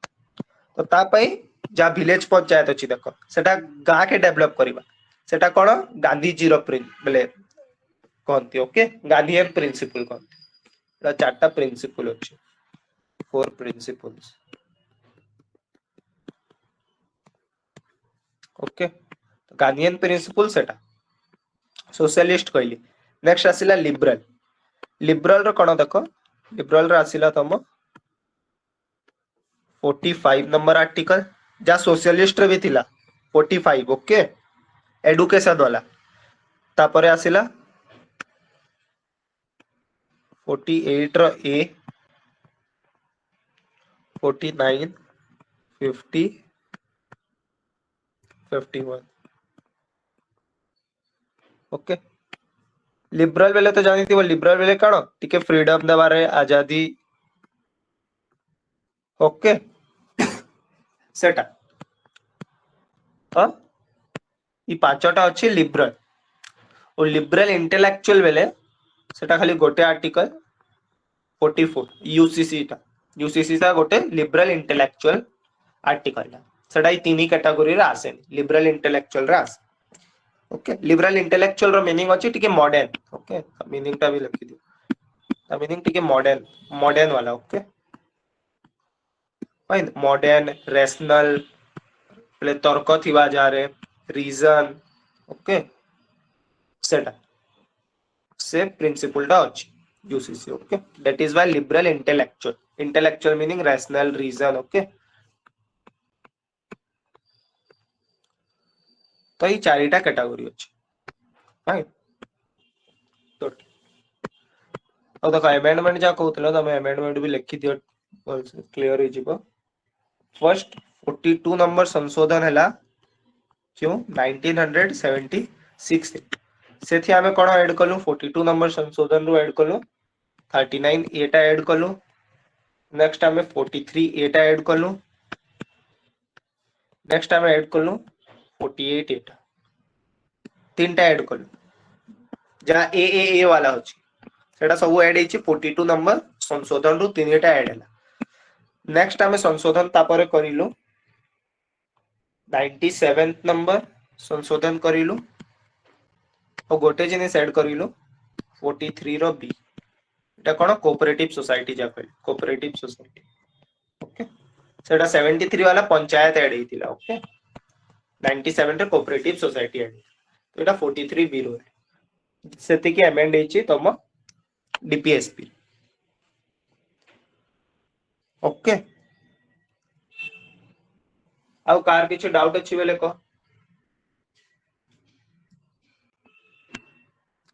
तो ता पई जा विलेज पंचायत अछि देखो सेटा गां के डेवलप करिबा सेटा कोन गांधी जी रो बेले कोनती ओके गांधीयन प्रिंसिपल कोनती एटा चारटा प्रिंसिपल अछि 4 प्रिंसिपल्स ओके गांधीयन प्रिंसिपल सेटा सोशलिस्ट कहली नेक्स्ट आसिला लिबरल लिबरल रो कोन देखो लिबरल रो आसिला तम 45 नंबर आर्टिकल जा सोशलिस्ट रे भी थिला 45 ओके एडुकेशन वाला तापरे आसिला 48 रो ए 49 50 51 ओके लिबरल बेले तो जानी थी वो लिबरल बेले कण टिके फ्रीडम देबारे आजादी ओके सेटा ई पांचटा अछि लिबरल और लिबरल इंटेलेक्चुअल बेले सेटा खाली गोटे आर्टिकल 44 यूसीसी ता गोटे लिबरल इंटेलेक्चुअल आर्टिकल सेटा ई तीनी कैटेगरी रे आसे लिबरल इंटेलेक्चुअल रे आसे ओके लिबरल इंटेलेक्चुअल रो मीनिंग अछि टिके मॉडर्न ओके मीनिंग टा भी लिखि दियो मीनिंग टिके मॉडर्न वाला okay fine modern rational play तर्क थिबा जारे रीजन ओके सेटा से प्रिंसिपल टा अछि UCC okay that is why liberal intellectual meaning rational reason okay तो ये चारिटा कैटेगरी अछि राइट तो देखो अमेंडमेंट जा कहउतलो तमे अमेंडमेंट भी लिखि दियो क्लियर हो जिवो फर्स्ट 42 नंबर संशोधन हैला क्यों 1976 सेथि आमे कोन ऐड कलु 42 नंबर संशोधन रो ऐड कलु 39 एटा ऐड कलु नेक्स्ट आमे 43 एटा ऐड कलु नेक्स्ट आमे ऐड कलु 48 एटा तीनटा ऐड कलु जहा ए वाला होची सेटा सब ऐड हेची 42 नंबर संशोधन रु तीनटा ऐड हैला नेक्स्ट आमे संशोधन तापरे करिलु 97 नंबर संशोधन करिलु और गोटे जिनिस ऐड करिलु 43 रो बी एटा कोन कोऑपरेटिव सोसाइटी जा कहले कोऑपरेटिव सोसाइटी ओके सेटा 73 वाला पंचायत ऐड हेतिला ओके 97 रे कोऑपरेटिव सोसाइटी ऐड तो एटा 43 बी रो सेति के अमेंड हेची तम डीपीएसपी ओके आउ कार किछ डाउट अछि बेले को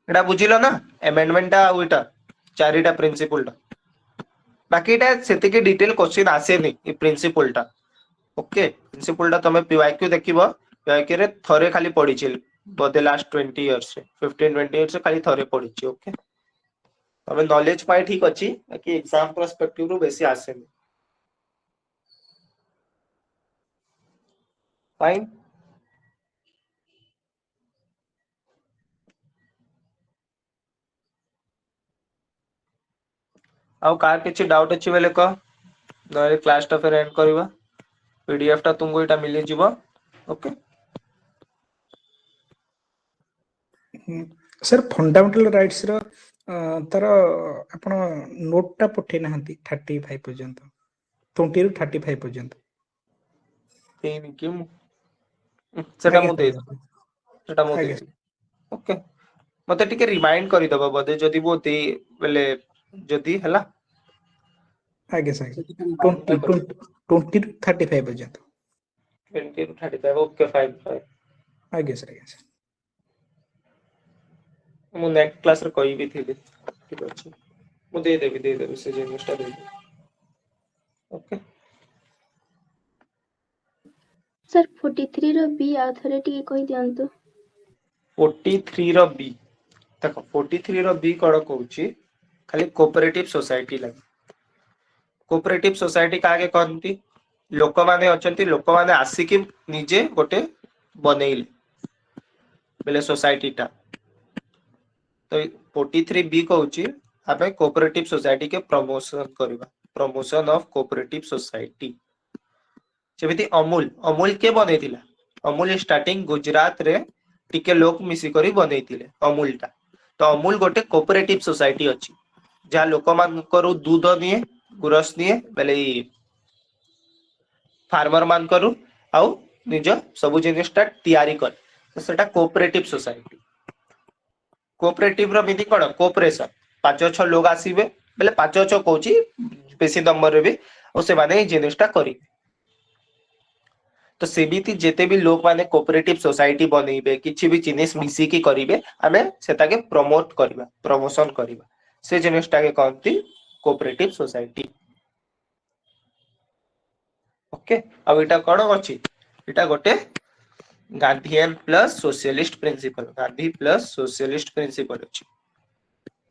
एटा बुझिलो ना अमेंडमेंट टा उइटा चारिटा प्रिंसिपल टा बाकी एटा सेति के डिटेल क्वेश्चन आसे नै ई प्रिंसिपल टा ओके प्रिंसिपल टा तमे पीवाईक्यू देखिबो पीवाईक्यू रे थरे खाली पढिछि बोधे लास्ट 20 इयर्स से 15 20 इयर्स से खाली थरे पढिछि ओके तमे नॉलेज पाए ठीक अछि बाकी एग्जाम पर्सपेक्टिव रो बेसी आसे नै फाइन आउ कार किछि डाउट अछि बेले को नले क्लास टा फिर एंड करबा पीडीएफ टा तुमको एटा मिलि जिवो ओके सर फंडामेंटल राइट्स रो तार आपण नोट टा पठे नहंती 35 पर्यंत 20 रु 35 पर्यंत तेन कि सेटा मु दे सेटा मु दे आगे ओके मते टिके रिमाइंड करि दबो बदे जदी वो दे बेले जदी हला आगे सर 20 रु 35 पर्यंत 20 to 35 ओके फाइन फाइन आगे सर मु नेक्स्ट क्लास रे कहि भी थिले ठीक अछि मु दे देबी से जेनिस्टा दे देबी ओके सर 43 रो बी आथरे टिके कहि दियंतु 43 रो बी देखो 43 रो बी कोड कहूची खाली कोऑपरेटिव सोसाइटी लागि कोऑपरेटिव सोसाइटी कागे कहंती लोक माने अछंती लोक माने आसी कि निजे गोटे बनेइले बेले सोसाइटी टा तो 43 बी कहूची आबे कोऑपरेटिव सोसाइटी के प्रमोशन करबा प्रमोशन ऑफ कोऑपरेटिव सोसाइटी जेमिति अमूल के बनेइतिला अमूल स्टार्टिंग गुजरात रे टिके लोक मिसी करी बनेइतिले अमूल टा तो अमूल गोटे कोऑपरेटिव सोसाइटी अछि जा लोक मान करू दूध निए गुरस निए बेले फार्मर मान करू आउ निज सब जिनिसटा तयारी कर तो सेटा कोऑपरेटिव सोसाइटी कोऑपरेटिव रो मीनिंग कोन कोऑपरेशन 5-6 लोग आसीबे बेले 5-6 कहूची बेसी नंबर रे भी ओ से माने जिनिसटा करी तो सेबिति जेते भी लोग माने कोऑपरेटिव सोसाइटी बनेइबे किछि भी जिनिस मिसी की करिवे आमे सेता के प्रमोट करबा प्रमोशन करबा से जिनिसटा के कहंती कोऑपरेटिव सोसाइटी ओके अब एटा कोन अछि एटा गोटे Gandhian plus socialist principle Gandhi plus socialist principle अछि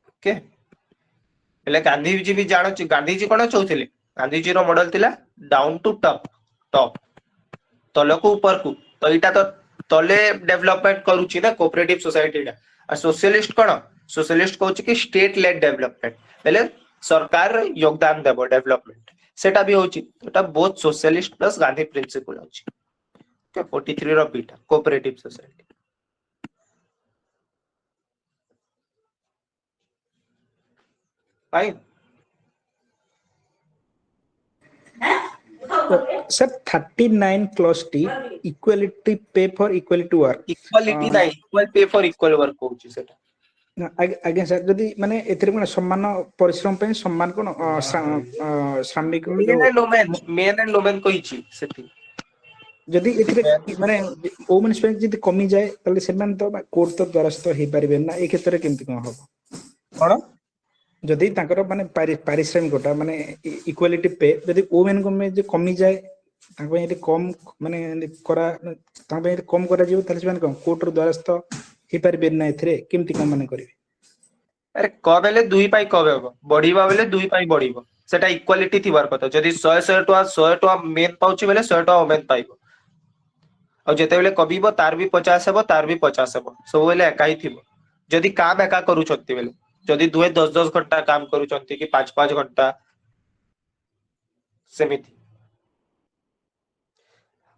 ओके बेले गांधी जी भी जानो छी गांधी जी कोन चाहूथिले गांधी जी रो मॉडल थिला डाउन टू टॉप तलको ऊपर को तो इटा तो तले डेवलपमेंट करूची ना कोऑपरेटिव सोसाइटी टा आ सोशलिस्ट कोन सोशलिस्ट कहूची कि स्टेट लेड डेवलपमेंट बेले सरकार योगदान देबो डेवलपमेंट सेटा भी होची एटा both socialist plus Gandhi principle होची ओके 43 रो बीटा cooperative society fine sir 39 clause टी equality pay for equality work equality ना equal pay for equal work होची सेटा आगे सर जदी माने एथरे कोन सम्मान परिश्रम पे सम्मान कोन श्रमिक मेन एंड वुमेन कहिची सेठी जदि एथिरे माने वुमेन्स बैंक जदि कमी जाए तले सेमान तो कोर्ट तो द्वारस्थ हे परिबे ना ए क्षेत्र रे केमति कोन हो कौन जदि ताकर माने पारिश्रमिकटा माने इक्वालिटी पे जदि वुमेन को में जे कमी जाए ताको ये कम माने करा ताको ये कम करा जीव तले सेमान कोन कोर्ट रो द्वारस्थ हे परिबे ना एथिरे केमति कोन माने करिवे अरे क बेले दुई पाई कब हेबो बढ़ीबा बेले दुई पाई बढ़ीबो सेटा इक्वालिटी थिबार कथा जदि 100 मेन पाउची बेले 100 वुमेन पाइबो और जेते बेले कबिबो तार भी 50 हेबो तार भी 50 हेबो सब बेले एकाई थिबो जदि काम एका करूछंती बेले जदि दुहे 10 घंटा काम करूछंती कि 5 घंटा सेमिति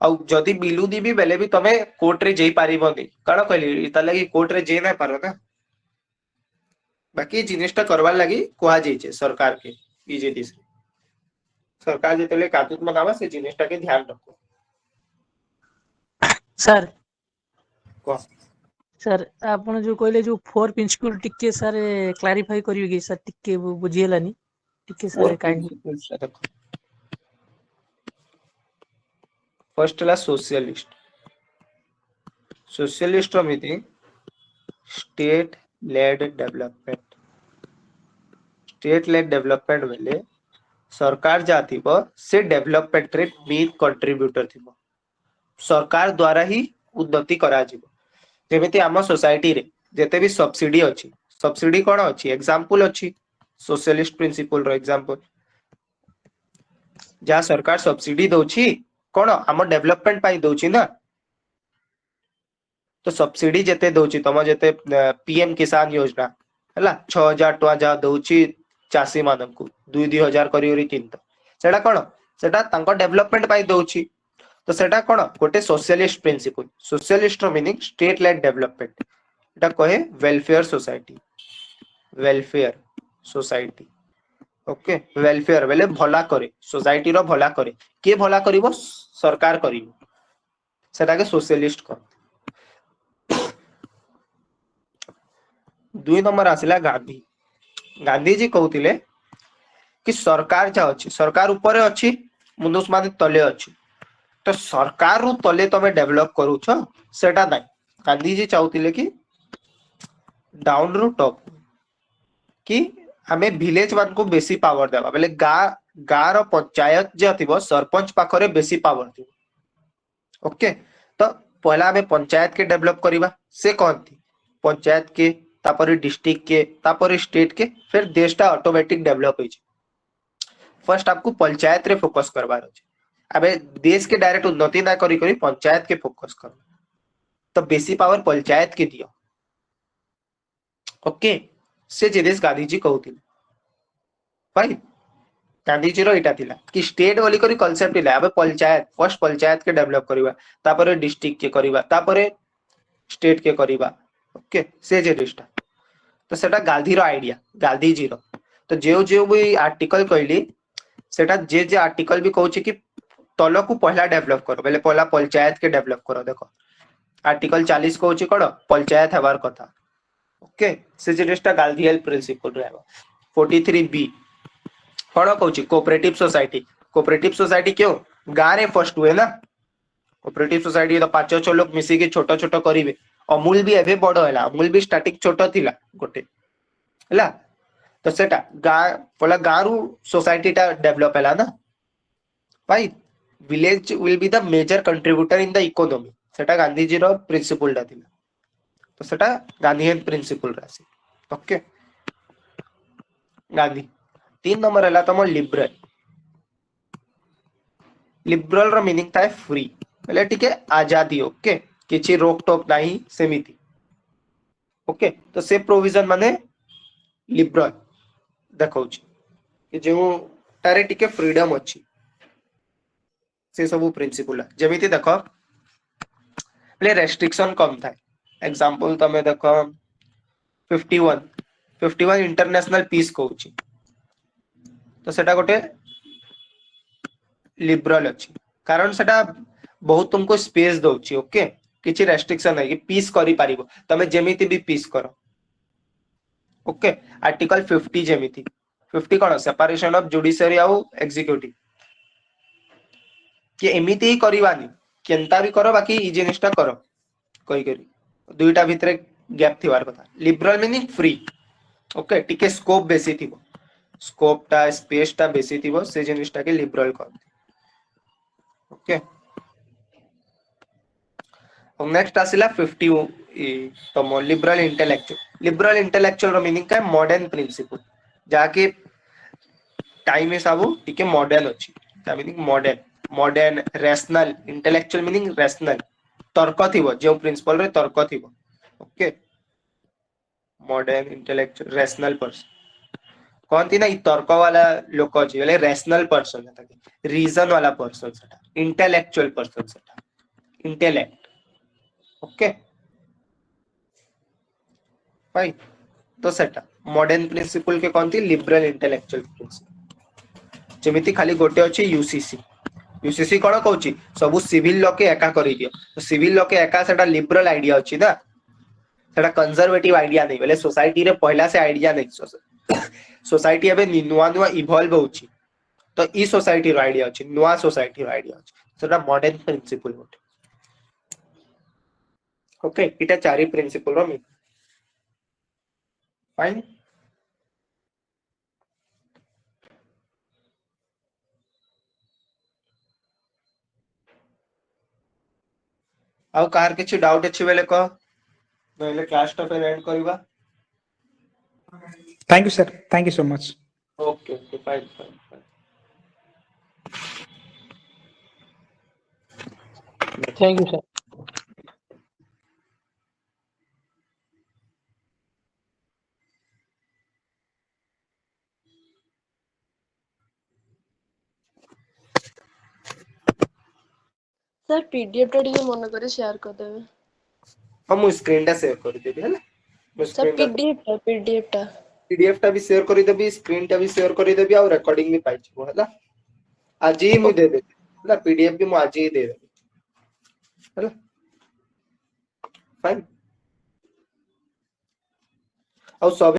ଆଉ ଯଦି ବିଲୁଦି ବି ବେଲେ ବି ତମେ କୋର୍ଟ ରେ ଯାଇ ପାରିବନି କାରଣ କହିଲି ତା ଲାଗି କୋର୍ଟ ରେ ଯାଇ ନା ପାର ନା बाकी जिनिसटा करवार लगी कुहा जाइए सरकार के इजे सरकार जिते कानून बनावा से जिनिसटा के ध्यान रखो सर कह सर आपण जो कहले जो फोर प्रिंसिपल टिके सर क्लैरिफाई करिवे कि सर टिके बुझियलानी टिके सर काइंड फर्स्ट ला सोशलिस्ट सोशलिस्ट रो मीटिंग स्टेट लेड डेवलपमेंट बेले सरकार जा थिबो से डेवलपमेंट रे मेन कंट्रीब्यूटर थिबो सरकार द्वारा ही उन्नति करा जिवो जेमिति आम सोसाइटी रे जेते भी सब्सिडी अछि सब्सिडी कोन अछि एग्जांपल अछि सोशलिस्ट प्रिंसिपल रो एग्जांपल जा सरकार सब्सिडी दोछि कोन आम डेवलपमेंट पाई दोछि ना तो सब्सिडी जेते दोछि तम जेते पीएम किसान योजना हला 6000 टका जा दोछि चासी माननकु 2-2000 करियोरी किंत सेटा कोन सेटा तांको डेवलपमेंट पाई दोछि तो सेटा कोन गोटे सोशलिस्ट प्रिंसिपल सोशलिस्ट रो मीनिंग स्टेट लेड डेवलपमेंट एटा कहे वेलफेयर सोसाइटी ओके वेलफेयर बेले भला करे सोसाइटी रो भला करे के भला करिवो सरकार करिवो सेटा के सोशलिस्ट को 2 नंबर आसिला गांधी गांधी जी कहउतिले कि सरकार जा अछि सरकार ऊपर अछि मनुष्य माने तले अछि तो सरकार रु तले तमे डेवलप करूछ सेटा नै गांधी जी चाहउतिले कि डाउन रु टॉप कि हमें विलेज वन को बेसी पावर देबा बेले गा रो पंचायत जे थिबो सरपंच पाखरे बेसी पावर थिबो ओके तो पहला हमें पंचायत के डेवलप करिबा से कहंती पंचायत के तापर डिस्ट्रिक्ट के तापर स्टेट के फिर देशटा ऑटोमेटिक डेवलप होई फर्स्ट आपको पंचायत रे फोकस करबार अछि अबे देश के डायरेक्ट उन्नति ना करी करी पंचायत के फोकस कर तो बेसी पावर पंचायत के दियो ओके से जिनिस गांधी जी कहउतिले भाई गांधी जी रो इटा थिला कि स्टेट वाली करी कांसेप्ट थिला अबे पंचायत फर्स्ट पंचायत के डेवलप करिवा तापर डिस्ट्रिक्ट के करिवा तापर स्टेट के करिवा ओके से जिनिसटा तो सेटा गांधी रो आइडिया गांधी जी रो तो जो भी आर्टिकल कहली सेटा जे आर्टिकल भी कहउची कि तलो को पहला डेवलप करो पहले पहला पंचायत के डेवलप करो देखो आर्टिकल 40 कहउची कोन पंचायत हेबार कथा ओके से जिनिसटा गांधी हेल्प प्रिंसिपल रहबो 43 बी कोन कहउची कोऑपरेटिव सोसाइटी क्यों गां रे फर्स्ट हुए ना कोऑपरेटिव सोसाइटी तो 5-6 लोग मिसी के छोटा छोटा करिवे अमूल भी एबे बड़ हैला अमूल भी स्टार्टिंग छोटा थिला गोटे हैला तो सेटा गां रु सोसाइटी टा डेवलप हैला ना भाई village will be the major contributor in the economy सेटा गांधी जी रो प्रिंसिपल टा थिला तो सेटा गांधीयन प्रिंसिपल रासी ओके गांधी 3 नंबर हैला तम लिबरल रो मीनिंग था फ्री पहले ठीक है आजादी ओके किछि रोक टोक नाही सेमिति ओके तो से प्रोविजन माने लिबरल देखौछि कि जो तारे टिके फ्रीडम अछि से सब प्रिंसिपल जेमिति देखो पहले रेस्ट्रिक्शन कम था एग्जांपल तमे देखो 51 इंटरनेशनल पीस कहउछि तो सेटा गोटे लिबरल अछि कारण सेटा बहुत तुमको स्पेस दोछि ओके किछि रेस्ट्रिक्शन है कि पीस करि पारिबो तमे जेमिति भी पीस करो okay article 50 जेमिति 50 cone separation of judiciary आउ एग्जीक्यूटिव कि एमिति ही करिवानी केनता भी करो बाकी ई जिनिसटा करो कही करी दुईटा भितरे गैप थिवार कथा लिबरल मीनिंग फ्री ओके टिके स्कोप बेसी थिबो स्कोपटा स्पेसटा बेसी थिबो से जिनिसटा के लिबरल कहते ओके नेक्स्ट आसिला 50 तम लिबरल इंटेलेक्चुअल रो मीनिंग का मॉडर्न प्रिंसिपल जाके टाइम हिसाब टिके मॉडर्न अछि ता meaning modern rational intellectual meaning rational तर्क थिबो जो प्रिंसिपल रे तर्क थिबो okay modern intellectual rational person कहती ना तर्क वाला लोक अछि बोले रैशनल पर्सन रीजन वाला पर्सन सेटा इंटेलेक्चुअल पर्सन सेटा इंटेलेक्ट ओके फाइन तो सेटा मॉडर्न प्रिंसिपल के कहती लिबरल इंटेलेक्चुअल प्रिंसिपल जेमिति खाली गोटे अछि यूसीसी कोन कहउची सब सिविल लॉ के एका करि दियो तो सिविल लॉ के एका सेटा लिबरल आइडिया अछि ना सेटा कंजर्वेटिव आइडिया नहीं बोले सोसाइटी रे पहला से आइडिया नहीं सोसाइटी एबे नुआ इवॉल्व होउची तो ई सोसाइटी रो आइडिया अछि नुआ सोसाइटी रो आइडिया अछि सेटा मॉडर्न प्रिंसिपल होते ओके इटा चारि प्रिंसिपल रो मीनिंग फाइन आउ कार किछि डाउट अछि बेले कह नहले क्लास टा पे एंड करबा thank you sir, thank you so much. Okay okay fine fine thank you sir. Sir PDF टा टिके मन करे शेयर कर देबे। हम स्क्रीन टा शेयर कर देबी हला मैं सर स्क्रीन पीडीएफ टा पीडीएफ टा भी शेयर कर देबी स्क्रीन टा भी शेयर कर देबी और रिकॉर्डिंग भी पाइ छिबो हला आज ही मु दे देबी हला पीडीएफ भी मु आज ही दे देबी हला फाइन और सब